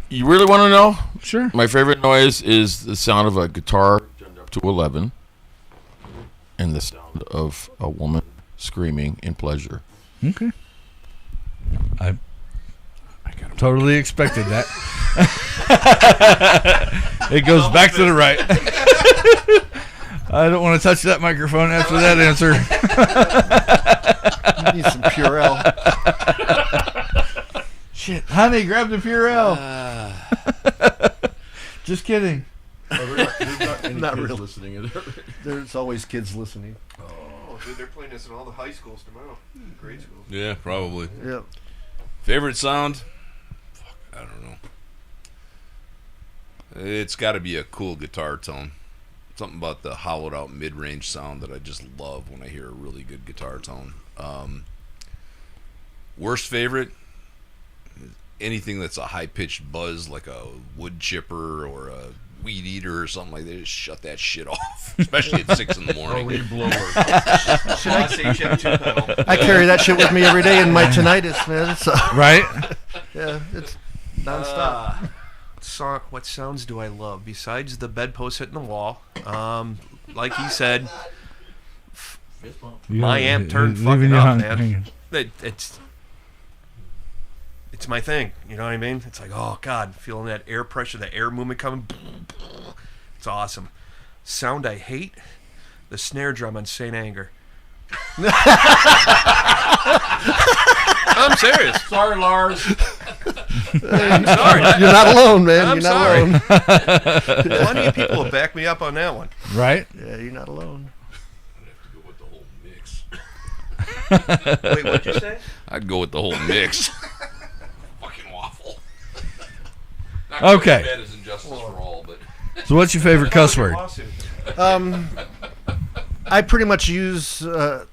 You really want to know? Sure. My favorite noise is the sound of a guitar turned up to 11 and the sound of a woman screaming in pleasure. Okay. I totally expected that. It goes back to the right. I don't want to touch that microphone after that answer. You need some Purell. shit. Honey, grab the Purell. Just kidding. There's not any Not kids really. listening. There's always kids listening. Oh, dude, they're playing this in all the high schools tomorrow. Grade schools. Yeah, probably. Yeah. Favorite sound? Fuck, I don't know. It's got to be a cool guitar tone. Something about the hollowed out mid-range sound that I just love when I hear a really good guitar tone. Worst favorite? Anything that's a high-pitched buzz, like a wood chipper or a weed eater or something like that. Just shut that shit off, especially at 6 in the morning. Weed blower. I carry that shit with me every day in my tinnitus, man. So, Right? yeah, it's nonstop. Song. What sounds do I love besides the bedpost hitting the wall? Like he said, my amp turned fucking up, man. It's my thing. You know what I mean? It's like, oh God, feeling that air pressure, that air movement coming. It's awesome. Sound I hate, the snare drum on Saint Anger. I'm serious. Sorry, Lars. I'm sorry. You're not alone, man. I'm you're not sorry. alone. Plenty of people will back me up on that one. Right? Yeah, you're not alone. I'd have to go with the whole mix. Wait, what'd you say? I'd go with the whole mix. Fucking waffle. Not Okay. As bad as Injustice for All, but So what's your favorite cuss word? I pretty much use a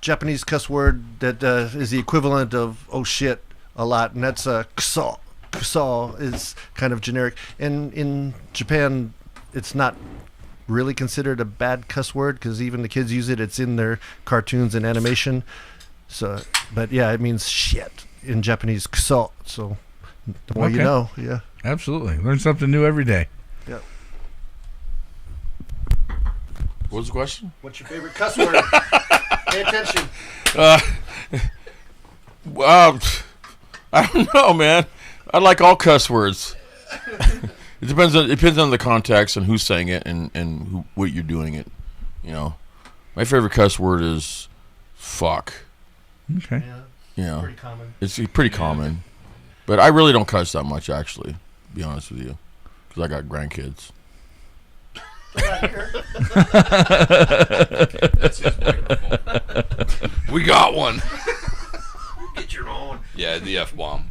Japanese cuss word that is the equivalent of "oh shit" a lot, and that's kuso. Kuso is kind of generic, and in Japan, it's not really considered a bad cuss word because even the kids use it. It's in their cartoons and animation. So, but yeah, it means shit in Japanese. Kuso. So the more you Okay. know, yeah. Absolutely. Learn something new every day. Yeah. What was the question? What's your favorite cuss word? Pay attention. I don't know, man. I like all cuss words. It depends on the context and who's saying it and what you're doing it. You know, my favorite cuss word is fuck. Okay. Yeah, You know, pretty common. it's pretty common, but I really don't cuss that much, actually. To be honest with you, because I got grandkids. that's his microphone. We got one. Get your own. Yeah, the F-bomb.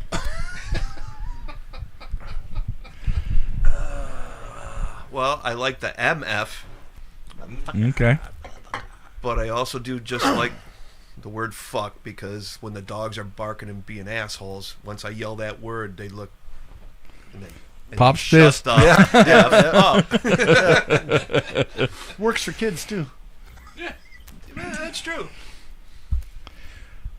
Well, I like the MF, Okay. but I also do just like the word fuck because when the dogs are barking and being assholes, once I yell that word, they look. And they Pop's shut pissed. up. Yeah, Works for kids too. Yeah, that's true.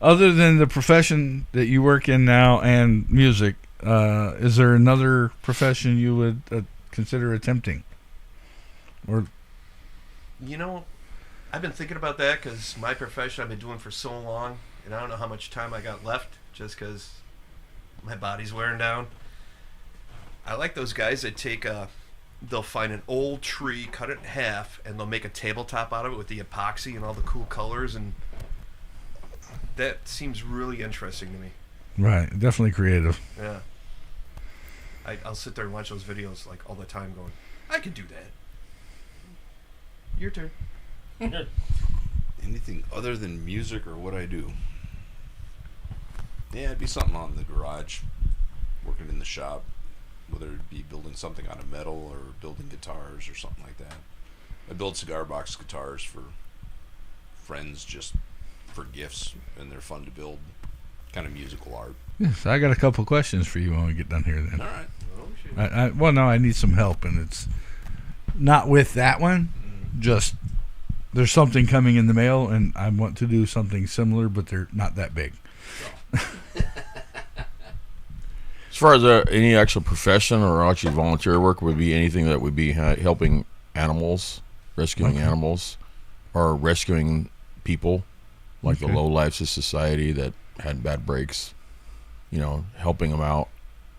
Other than the profession that you work in now and music, is there another profession you would consider attempting? Or You know, I've been thinking about that because my profession I've been doing for so long, and I don't know how much time I got left just because my body's wearing down. I like those guys that they'll find an old tree, cut it in half, and they'll make a tabletop out of it with the epoxy and all the cool colors, and that seems really interesting to me. right, definitely creative. Yeah. I'll sit there and watch those videos like all the time going, I could do that. Your turn. Anything other than music or what I do? Yeah, it'd be something on the garage, working in the shop, whether it be building something out of metal or building guitars or something like that. I build cigar box guitars for friends just for gifts, and they're fun to build. Kind of musical art. Yes, I got a couple questions for you when we get done here then. All right. Well, no, I need some help, and it's not with that one. Just there's something coming in the mail, and I want to do something similar, but they're not that big. As far as any actual profession or actually volunteer work would be anything that would be helping animals, rescuing animals, or rescuing people, like the low lives of society that had bad breaks. You know, helping them out,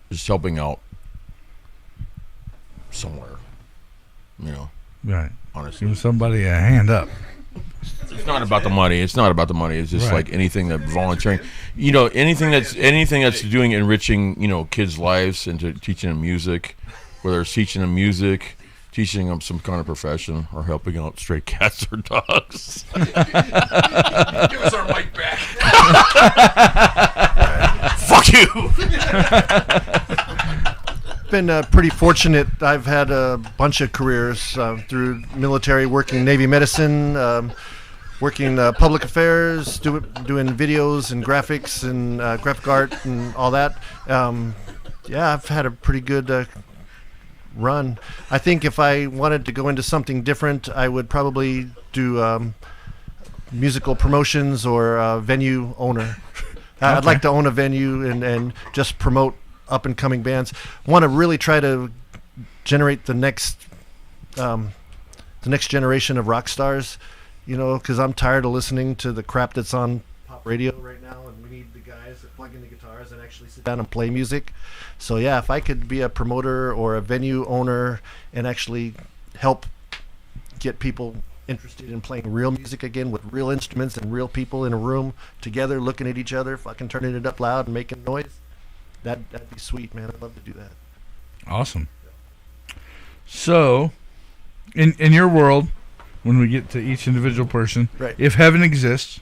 just helping out somewhere. You know, Right. honestly. Give somebody a hand up. It's not about the money. It's not about the money. It's just like anything that volunteering, anything that's doing enriching, kids' lives and teaching them music, whether it's teaching them music, teaching them some kind of profession, or helping out stray cats or dogs. Give us our mic back. Fuck you. Been pretty fortunate. I've had a bunch of careers through military, working Navy medicine, working public affairs, doing videos and graphics and graphic art and all that. I've had a pretty good run. I think if I wanted to go into something different, I would probably do musical promotions or venue owner. I'd like to own a venue and just promote up and coming bands. Want to really try to generate the next generation of rock stars, because I'm tired of listening to the crap that's on pop radio right now, and we need the guys that plug in the guitars and actually sit down and play music. So yeah, if I could be a promoter or a venue owner and actually help get people interested in playing real music again with real instruments and real people in a room together looking at each other, fucking turning it up loud and making noise, that'd be sweet, man. I'd love to do that. Awesome. So, in your world, when we get to each individual person, right, if heaven exists,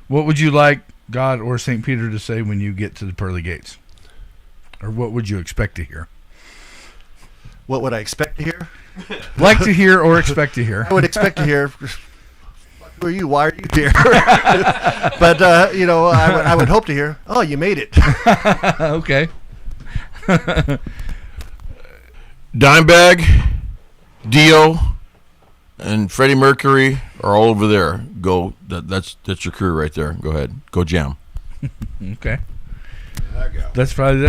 what would you like God or St. Peter to say when you get to the pearly gates? Or what would you expect to hear? What would I expect to hear? Like to hear or expect to hear? I would expect to hear, who are you? Why are you here? But, I would hope to hear, oh, you made it. Okay. Dimebag, Dio, and Freddie Mercury are all over there. Go. That's your crew right there. Go ahead. Go jam. Okay. That's probably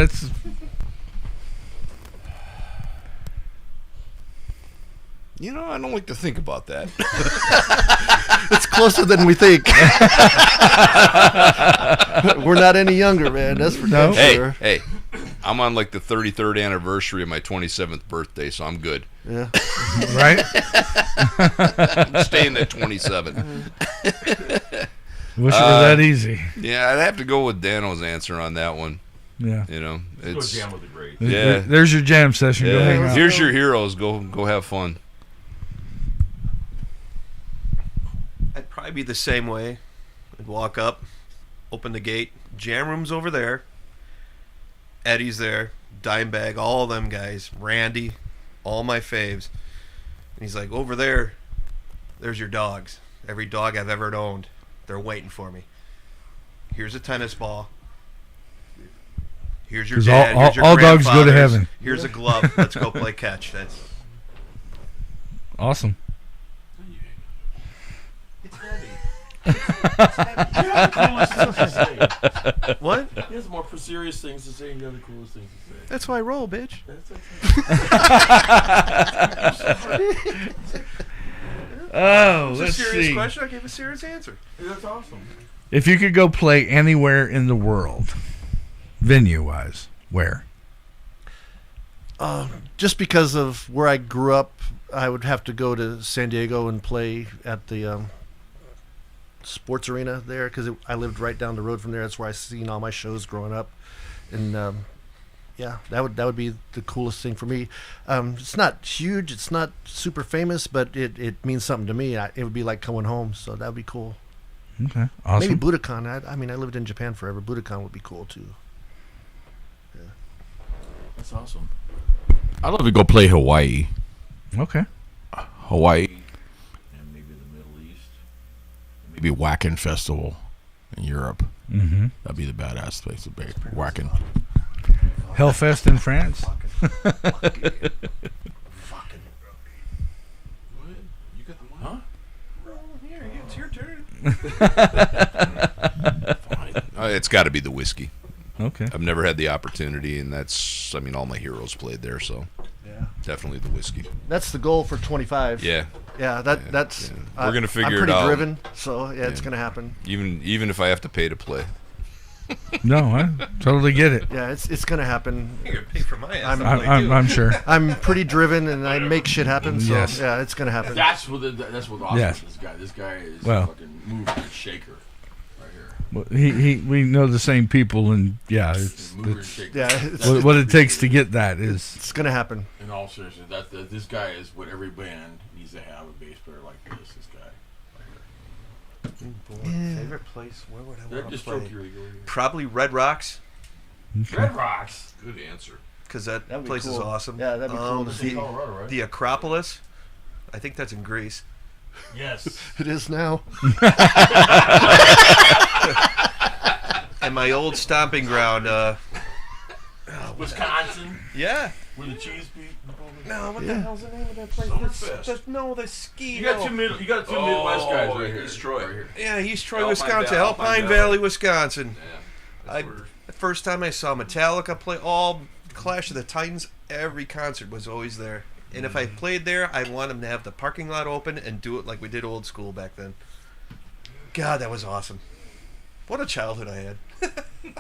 I don't like to think about that. It's closer than we think. We're not any younger, man. That's for damn sure. Hey, I'm on like the 33rd anniversary of my 27th birthday, so I'm good. Yeah. right. I'm staying at 27. Wish it were that easy. Yeah, I'd have to go with Dano's answer on that one. Yeah. It's Go jam with the great. Yeah. There's your jam session. Go hang out. Here's your heroes. Go have fun. I'd probably be the same way. I'd walk up, open the gate, jam room's over there. Eddie's there, Dimebag, all of them guys, Randy, all my faves. And he's like, over there's your dogs. Every dog I've ever owned. They're waiting for me. Here's a tennis ball. Here's your dad. Here's your all dogs go to heaven. Here's a glove. Let's go play catch. That's awesome. It's heavy. What? He has more serious things to say and the other coolest things to say. That's why I roll, bitch. Oh, it's let's a serious see. question. I gave a serious answer. That's awesome. If you could go play anywhere in the world, venue-wise, where? Just because of where I grew up, I would have to go to San Diego and play at the sports arena there, because I lived right down the road from there. That's where I seen all my shows growing up, and that would be the coolest thing for me. It's not huge, it's not super famous, but it means something to me. It would be like coming home, so that would be cool. Okay, awesome. Maybe Budokan. I lived in Japan forever. Budokan would be cool too. Yeah. That's awesome. I'd love to go play Hawaii. Okay. Hawaii. And maybe the Middle East. Maybe Wacken Festival in Europe. Mm-hmm. That'd be the badass place to be. Wacken. Hellfest in France. Here, it's your turn. It's got to be the whiskey. Okay. I've never had the opportunity, and that's, all my heroes played there, so Yeah. definitely the whiskey. That's the goal for 25. Yeah. Yeah, that's. We're gonna figure I'm it pretty out. driven, so it's gonna happen. Even if I have to pay to play. No, I totally get it. Yeah, it's gonna happen. You're gonna pay for my ass. I'm sure. I'm pretty driven, and I make shit happen. So Yes. yeah, it's gonna happen. That's what awesome. Yes. This guy is Well. a fucking mover and shaker right here. Well, we know the same people, and yeah, Mover and it's shaker. Yeah, what it takes to get that is. it's gonna happen. In all seriousness, that this guy is what every band needs to have, a bass player like this. This guy. Favorite place? Where would I That want to just play? stroke your ego here. Probably Red Rocks, Red Rocks. Good answer. because that That'd be place is cool. awesome. Yeah, that'd be cool to It's in see. Colorado, right? The Acropolis, I think that's in Greece. Yes. It is now. And my old stomping ground. Wisconsin, Yeah. where the cheese beat. No, what Yeah. the hell's the name of that place? Summerfest. No, the ski. You got two Midwest guys right here. East Troy. Right here. Yeah, East Troy, Alpine Wisconsin. Valley. Alpine Valley, Wisconsin. Yeah. I, the first time I saw Metallica play, all Clash of the Titans, every concert was always there. And if I played there, I want them to have the parking lot open and do it like we did old school back then. God, that was awesome. What a childhood I had.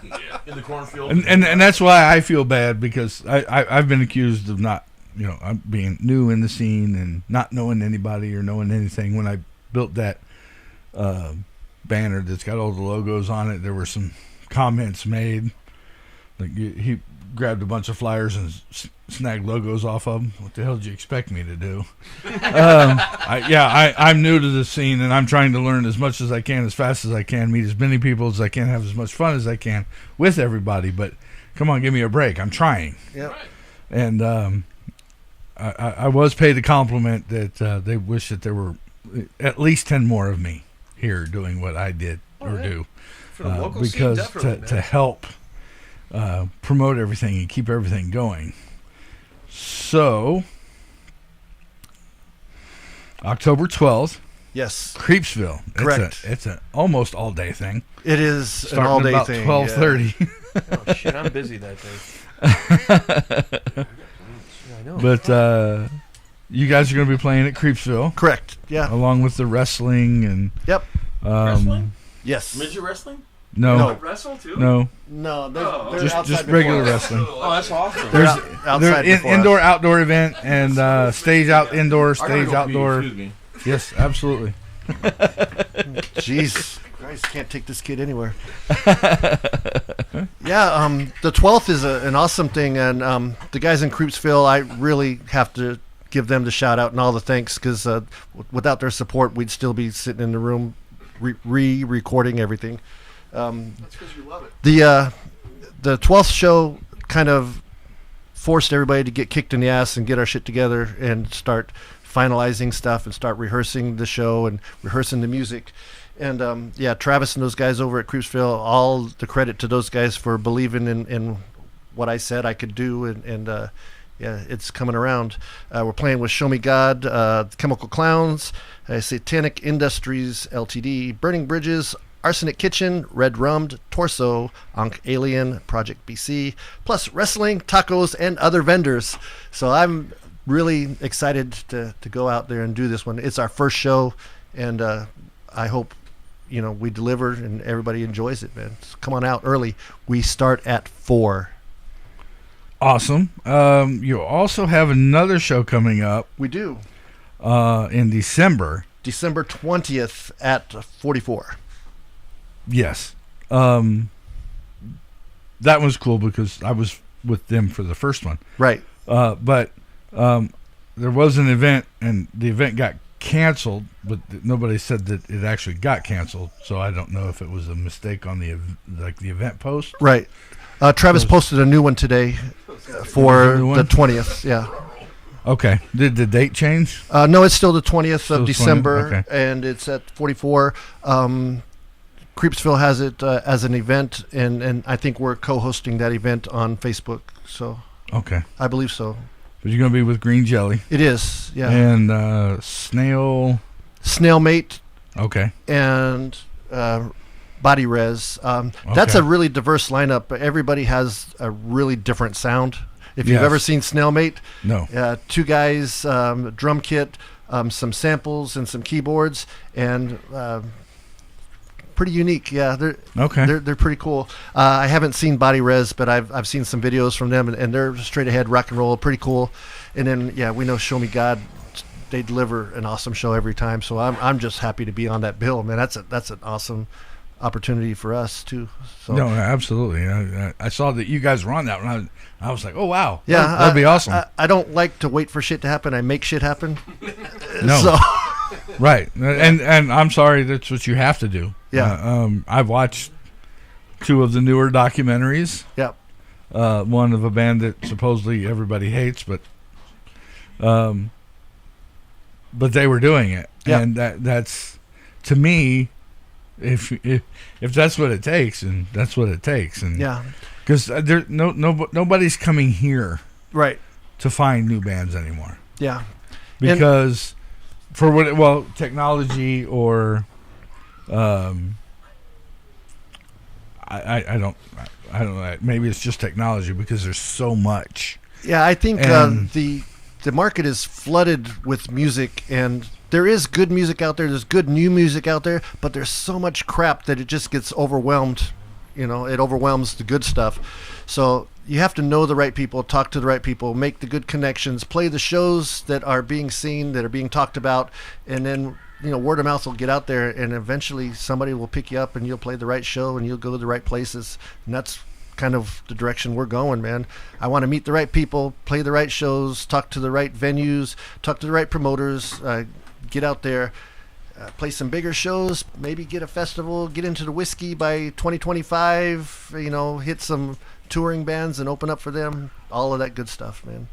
Yeah. In the cornfield. And that's why I feel bad, because I've been accused of not, I'm being new in the scene and not knowing anybody or knowing anything. When I built that banner that's got all the logos on it, there were some comments made. Like he grabbed a bunch of flyers and snagged logos off of them. What the hell did you expect me to do? I'm new to the scene, and I'm trying to learn as much as I can, as fast as I can, meet as many people as I can, have as much fun as I can with everybody. But come on, give me a break. I'm trying. Yep. And I was paid a compliment that they wish that there were at least 10 more of me here doing what I did do. For the local scene, Because definitely, to man. help promote everything and keep everything going. So, October 12th, Yes, Creepsville. Correct. It's an almost all day thing. it is Starting an all day about thing. 12:30. Oh, shit, I'm busy that day. I know. But you guys are going to be playing at Creepsville, Correct. Yeah. along with the wrestling and Yep. Wrestling? Yes. Midget wrestling? no, Wrestle too? no, No, they're just outside regular before. wrestling. Oh, that's awesome. There's outside before us. indoor outdoor event and stage out indoor, I gotta stage go pee, outdoor. excuse me. Yes, absolutely. Jeez, Christ, can't take this kid anywhere. Yeah, the 12th is an awesome thing, and the guys in Creepsville, I really have to give them the shout out and all the thanks, because without their support, we'd still be sitting in the room re-recording everything. That's because you love it. The 12th show kind of forced everybody to get kicked in the ass and get our shit together and start finalizing stuff and start rehearsing the show and rehearsing the music. And Travis and those guys over at Creepsville, all the credit to those guys for believing in what I said I could do. And it's coming around. We're playing with Show Me God, Chemical Clowns, Satanic Industries Ltd, Burning Bridges, Arsenic Kitchen, Red Rummed, Torso, Ankh Alien, Project BC, plus wrestling, tacos, and other vendors. So I'm really excited to go out there and do this one. It's our first show, and I hope we deliver and everybody enjoys it, man. So come on out early. We start at 4. Awesome. You also have another show coming up We do. in December. December 20th at 44. Yes. That was cool because I was with them for the first one. Right. But there was an event, and the event got canceled, but nobody said that it actually got canceled. So I don't know if it was a mistake on the event post. Right. Travis posted a new one today for New one? the 20th. Yeah. Okay. Did the date change? No, it's still the 20th Still of 20th? December, Okay. and it's at 44. Creepsville has it as an event, and I think we're co-hosting that event on Facebook. So Okay. I believe so. But you're going to be with Green Jelly It is, yeah. and Snail. Snail Mate Okay. and Body Res. That's Okay. a really diverse lineup. Everybody has a really different sound. If you've Yes. ever seen Snail Mate, No. 2 guys, drum kit, some samples and some keyboards, and pretty unique. Yeah, Okay. They're pretty cool. I haven't seen Body Res, but I've seen some videos from them, and they're straight ahead rock and roll, pretty cool. And then we know Show Me God. They deliver an awesome show every time. So I'm just happy to be on that bill, man. That's an awesome opportunity for us too. So. No, absolutely. I saw that you guys were on that one. I was like, oh wow, yeah, that'd be awesome. I don't like to wait for shit to happen. I make shit happen. No, so. Right, and I'm sorry, that's what you have to do. Yeah. I've watched 2 of the newer documentaries. Yep. One of a band that supposedly everybody hates, but they were doing it, and that's to me. If that's what it takes, and that's what it takes, and because there nobody's coming here right to find new bands anymore. Yeah, because technology or I don't know, maybe it's just technology because there's so much. Yeah, I think the market is flooded with music, and there is good music out there. There's good new music out there, but there's so much crap that it just gets overwhelmed. It overwhelms the good stuff. So you have to know the right people, talk to the right people, make the good connections, play the shows that are being seen, that are being talked about, and then word of mouth will get out there, and eventually somebody will pick you up, and you'll play the right show, and you'll go to the right places, and that's kind of the direction we're going, man. I want to meet the right people, play the right shows, talk to the right venues, talk to the right promoters, get out there, play some bigger shows, maybe get a festival, get into the whiskey by 2025, hit some touring bands and open up for them, all of that good stuff, man.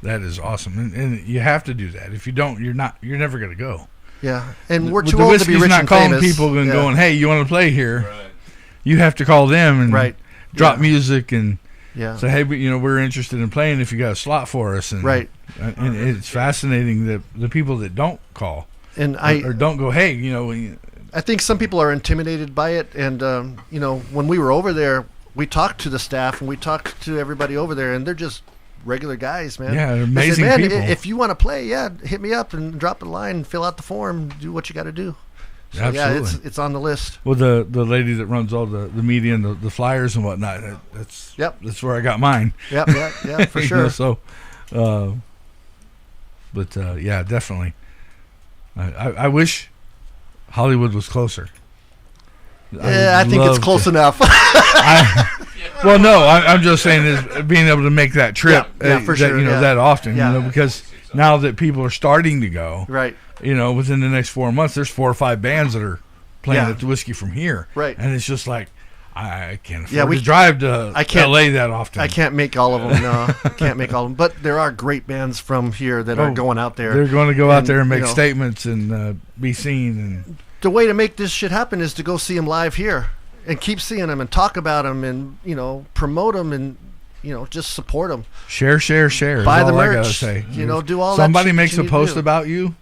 That is awesome, and you have to do that. If you don't, you're never going to go. Yeah, and we're too old to be rich and calling famous. People and going, hey, you want to play here? Right. You have to call them and drop music and say, hey, we're interested in playing if you got a slot for us. And, and it's fascinating that the people that don't call and or don't go, hey, I think some people are intimidated by it. And, when we were over there, we talked to the staff and we talked to everybody over there, and they're just regular guys, man. Yeah, amazing people. If you want to play, hit me up and drop a line, fill out the form, do what you got to do. So, absolutely. It's on the list. Well, the lady that runs all the media and the flyers and whatnot, that's where I got mine. Yep, for sure. Definitely. I wish Hollywood was closer. I think it's close enough. I'm just saying is being able to make that trip, for sure. That often, because now that people are starting to go, right. Within the next 4 months, there's 4 or 5 bands that are playing at the Whiskey from here. Right. And it's just like, I can't afford to drive to LA that often. I can't make all of them. No, I can't make all of them. But there are great bands from here that are going out there. They're going to go out there and make statements and be seen. And the way to make this shit happen is to go see them live here and keep seeing them and talk about them and, promote them and, just support them. Share. Buy the merch. I gotta say. Do all that. Somebody makes a post about you.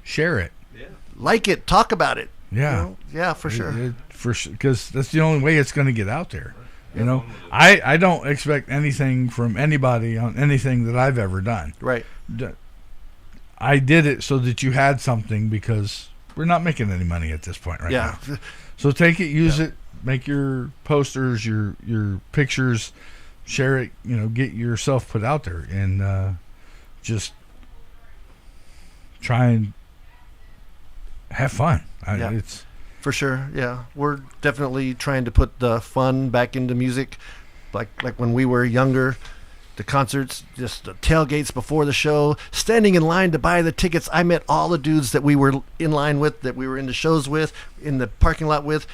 Share it. Yeah. Like it. Talk about it. Yeah. Yeah, for sure. Because that's the only way it's going to get out there. I don't expect anything from anybody on anything that I've ever done. Right. I did it so that you had something, because we're not making any money at this point right now. So take it, use it, make your posters, your pictures, share it, get yourself put out there, and just try and have fun. It's for sure. Yeah, we're definitely trying to put the fun back into music, like when we were younger. The concerts, just the tailgates before the show, standing in line to buy the tickets. I met all the dudes that we were in line with, that we were in the shows with, in the parking lot with.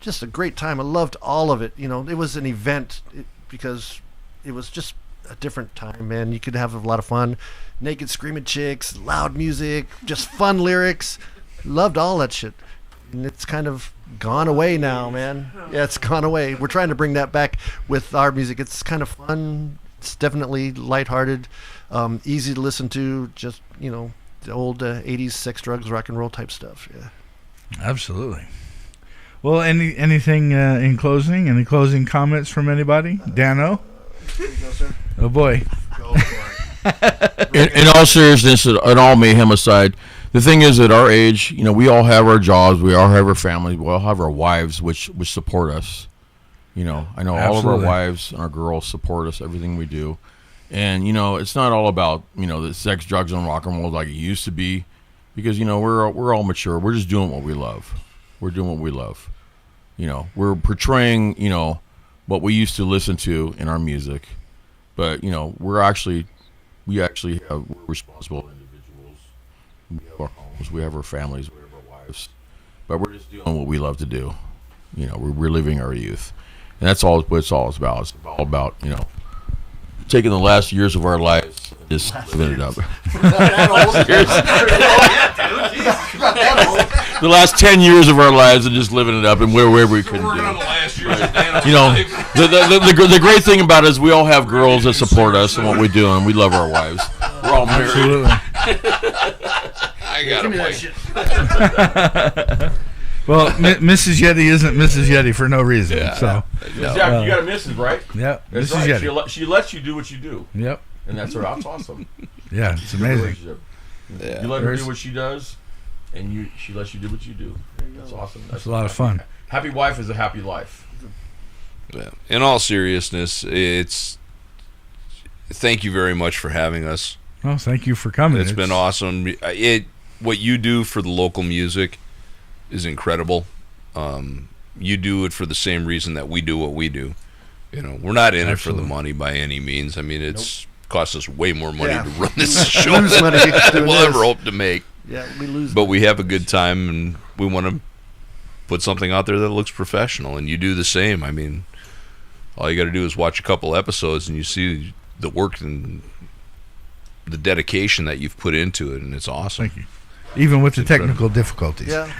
Just a great time. I loved all of it. It was an event because it was just a different time, man. You could have a lot of fun. Naked screaming chicks, loud music, just fun lyrics. Loved all that shit. And it's kind of gone away now, man. Yeah, it's gone away. We're trying to bring that back with our music. It's kind of fun. It's definitely lighthearted, easy to listen to. Just the old 80s sex, drugs, rock and roll type stuff. Yeah, absolutely. Well, anything in closing? Any closing comments from anybody? Dano? There you go, sir. Oh boy. In all seriousness, and all mayhem aside, the thing is, at our age, you know, we all have our jobs, we all have our families, we all have our wives, which support us. You know, I know all of our wives and our girls support us, everything we do. And, you know, it's not all about, you know, the sex, drugs, and rock and roll like it used to be, because, you know, we're all mature. We're just doing what we love. We're doing what we love. You know, we're portraying, you know, what we used to listen to in our music. But, you know, we're responsible individuals. We have our homes, we have our families, we have our wives. But we're just doing what we love to do. You know, we're living our youth. And that's all what it's all about. It's all about, you know, taking the last years of our lives and just living it up. The last 10 years of our lives and just living it up and wherever we couldn't do. You know, the great thing about it is we all have girls that support us and what we do, and we love our wives. We're all married. Absolutely. I got a point. Well, Mrs. Yeti isn't Mrs. Yeti for no reason. Yeah. So, You got a missus, right? yep, That's Mrs. right. Yeti. She lets you do what you do, Yep. and that's awesome. Yeah, it's amazing. Relationship. You let her do what she does, and she lets you do what you do. That's awesome. It's a lot of fun. Happy wife is a happy life. Yeah. In all seriousness, thank you very much for having us. Well, thank you for coming. It's been awesome. What you do for the local music is incredible. You do it for the same reason that we do what we do. You know, we're not in it for the money by any means. I mean, it's cost us way more money to run this show than we'll ever hope to make. Yeah, we lose. But we have a good time, and we want to put something out there that looks professional, and you do the same. I mean, all you got to do is watch a couple episodes, and you see the work and the dedication that you've put into it, and it's awesome. Thank you. Even with the technical difficulties. Yeah.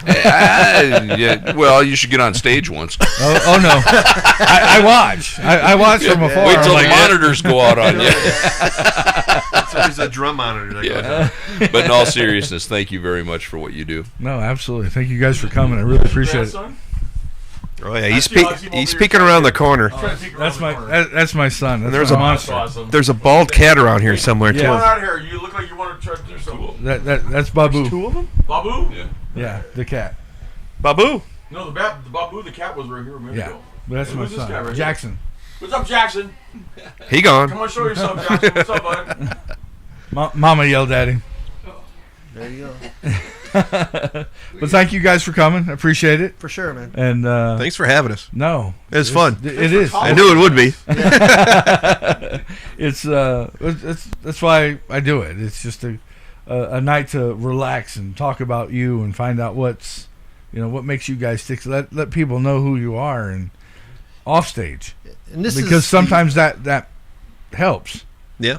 Yeah. Well, you should get on stage once. Oh no. I watch. I watch from afar. Wait till the monitors go out on you. So there's a drum monitor that goes on. But in all seriousness, thank you very much for what you do. No, absolutely. Thank you guys for coming. I really appreciate it. Oh yeah, he's peeking around the corner. That's my son. That's There's my a monster. Awesome. There's a bald cat around here somewhere Yeah. too. Come on out here. You look like you want to try to do something. That's Babu. Two of them? Babu? Yeah, the cat. Babu. No, the Babu, the cat was right here a minute Yeah, ago. but that's my Who's this guy son, right Jackson. What's up, Jackson? He gone. Come on, show yourself, Jackson. What's up, bud? Mama yelled at him. There you go. But thank you guys for coming. I appreciate it. For sure, man. And Thanks for having us. no, It was fun. It is. I knew it would be. It's that's why I do it. It's just a night to relax and talk about you and find out what makes you guys tick. Let people know who you are and off stage, And this because is sometimes that helps. Yeah.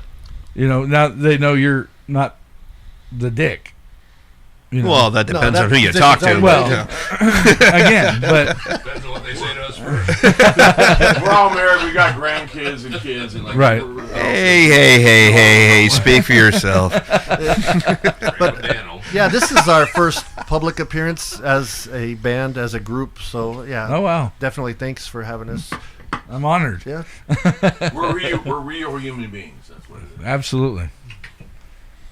You know, now they know you're not the dick. You know? Well, that depends on who you talk to. Well, Yeah. again, but Depends on what they say to us first. We're all married. We got grandkids and kids. And like, Right. Hey, speak for yourself. yeah, this is our first public appearance as a band, as a group. So yeah. oh wow, Definitely thanks for having us. I'm honored. Yeah. we're real human beings. That's what it is. Absolutely.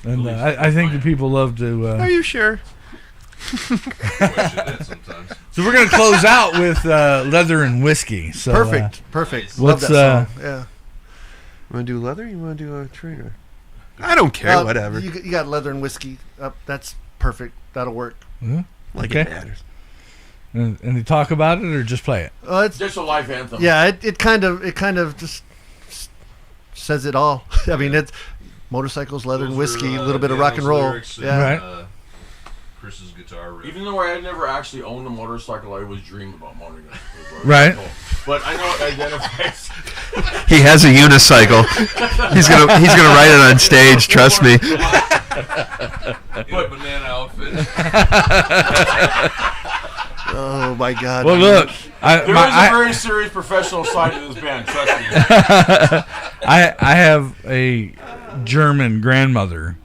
And I think the people love to. Are you sure? So we're gonna close out with Leather and Whiskey. So Perfect. what's, Love that song. Yeah. You want to do leather? You want to do a trainer? I don't care. Whatever. You got Leather and Whiskey up. That's perfect. That'll work. Like okay. it matters. And they talk about it or just play it. It's Just a life anthem. yeah. It kind of just says it all. I mean, it's motorcycles, leather and whiskey, a little bit of rock and roll. Yeah. Right. Chris's guitar riff. Even though I had never actually owned a motorcycle, I always dreamed about owning it. Right. But I know it identifies. He has a unicycle. He's gonna ride it on stage. Trust me. In a banana outfit. Oh my God. Well, look, There is a very serious professional side to this band. Trust me. I have a German grandmother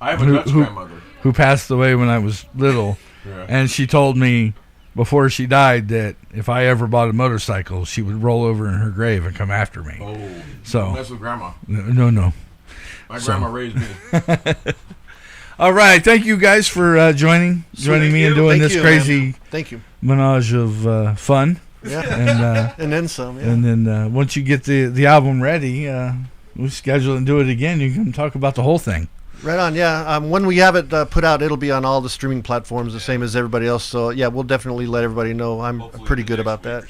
I have a Dutch grandmother. who passed away when I was little, and she told me before she died that if I ever bought a motorcycle, she would roll over in her grave and come after me. Oh, So don't mess with grandma. no. My grandma raised me. All right. Thank you guys for joining me and doing Thank this you, crazy man. Thank you. menage of fun. Yeah. And then some. Yeah. And then once you get the album ready, we schedule and do it again. You can talk about the whole thing. Right on, yeah. When we have it put out, it'll be on all the streaming platforms, the same as everybody else. So, yeah, we'll definitely let everybody know. I'm pretty good about that.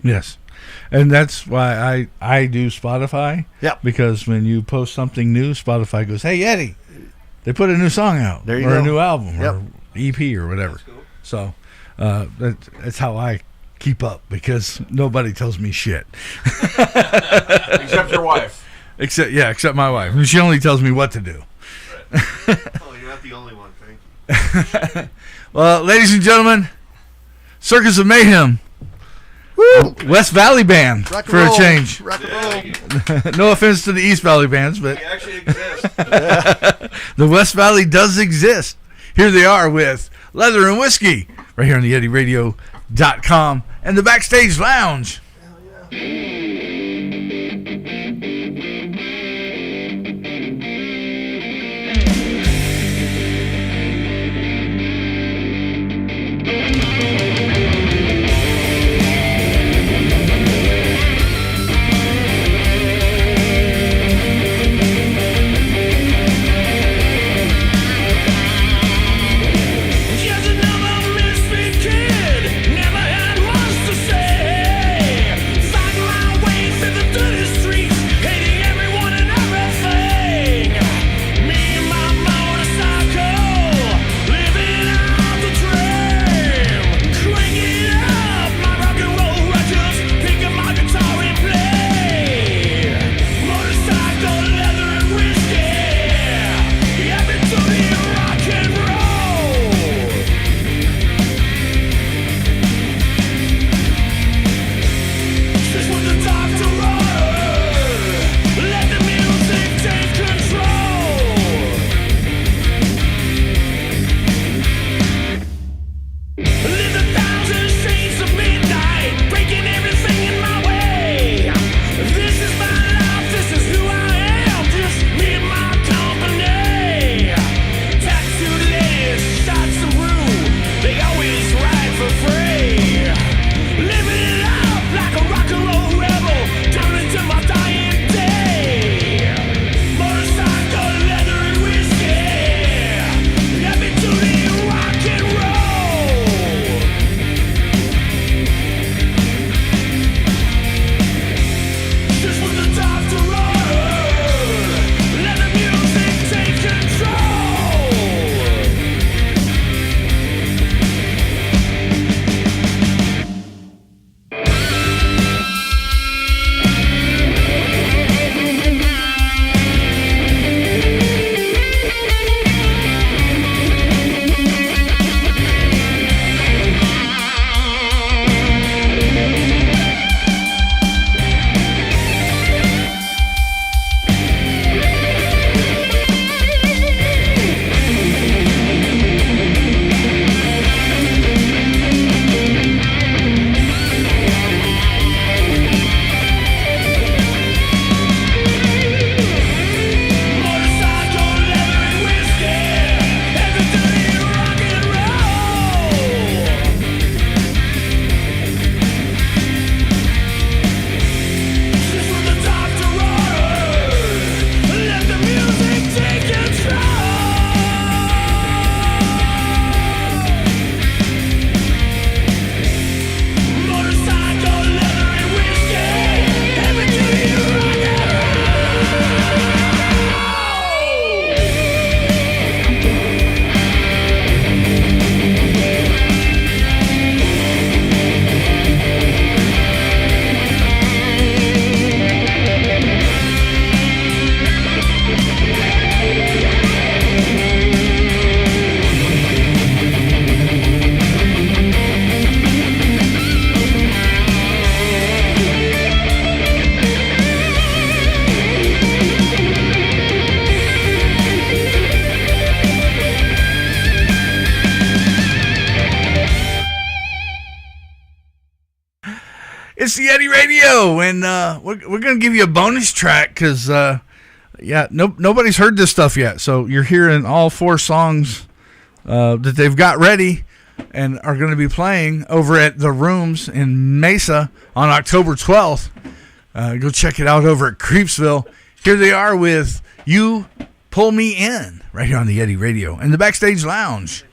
Yes. And that's why I do Spotify. Yeah. Because when you post something new, Spotify goes, hey, Yeti, they put a new song out. There you or go. a new album Yep. or EP or whatever. Cool. So that's how I keep up, because nobody tells me shit. Except your wife. Except my wife. She only tells me what to do. Oh, you're not the only one, thank you. Well, ladies and gentlemen, Circus of Mayhem. Woo! West Valley Band, Rock and for roll. a change. Rock and roll. No offense to the East Valley bands, but We actually exist. the West Valley does exist. Here they are with Leather and Whiskey, right here on the YetiRadio.com and the Backstage Lounge. Just another misfit kid, never had much to say. Fighting my way through the dirty streets, hating everyone and everything. Me and my motorcycle, living out the dream. Cranking up my rock and roll records, picking my guitar and play. Motorcycle, leather and whiskey, happy to the rock and roll. Just what the doctor ordered. Let the music take control. Live 1,000 shades of midnight, breaking everything in my way. This is my life, this is who I am. Just me and my company. Tattooed ladies, shots of brew, they always ride for free. Living it up like a rock and roll rebel, down into my dying day. Motorcycle, leather and whiskey, happy to the rock and roll. Just what the doctor ordered. Let the music take control. Motorcycle, leather and whiskey, happy to the rock and roll. Just what the doctor ordered. Let the music take control. Motorcycle, leather and whiskey, happy to the rock and roll. It's the Yeti Radio, and we're going to give you a bonus track because Yeah, nobody's heard this stuff yet, so you're hearing all 4 songs that they've got ready and are going to be playing over at The Rooms in Mesa on October 12th. Go check it out over at Creepsville. Here they are with You Pull Me In, right here on the Yeti Radio and the Backstage Lounge.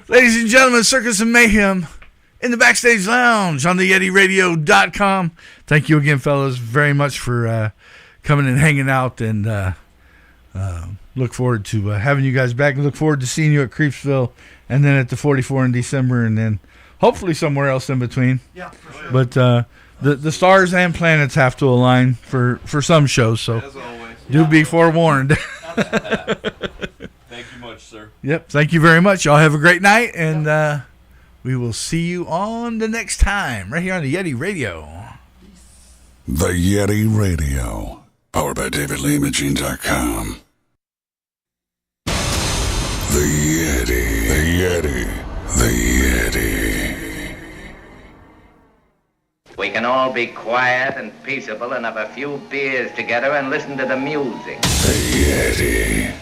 Ladies and gentlemen, Circus of Mayhem in the Backstage Lounge on the YetiRadio.com. Thank you again, fellas, very much for coming and hanging out, and look forward to having you guys back, and look forward to seeing you at Creepsville and then at the 44 in December, and then hopefully somewhere else in between. Yeah, for sure. But the stars and planets have to align for some shows, so As always. do be forewarned. Thank you much, sir. Yep, thank you very much. Y'all have a great night, and we will see you on the next time right here on the Yeti Radio. The Yeti Radio, powered by DavidLeeImaging.com. The Yeti, the Yeti, the Yeti. We can all be quiet and peaceable and have a few beers together and listen to the music. The Yeti.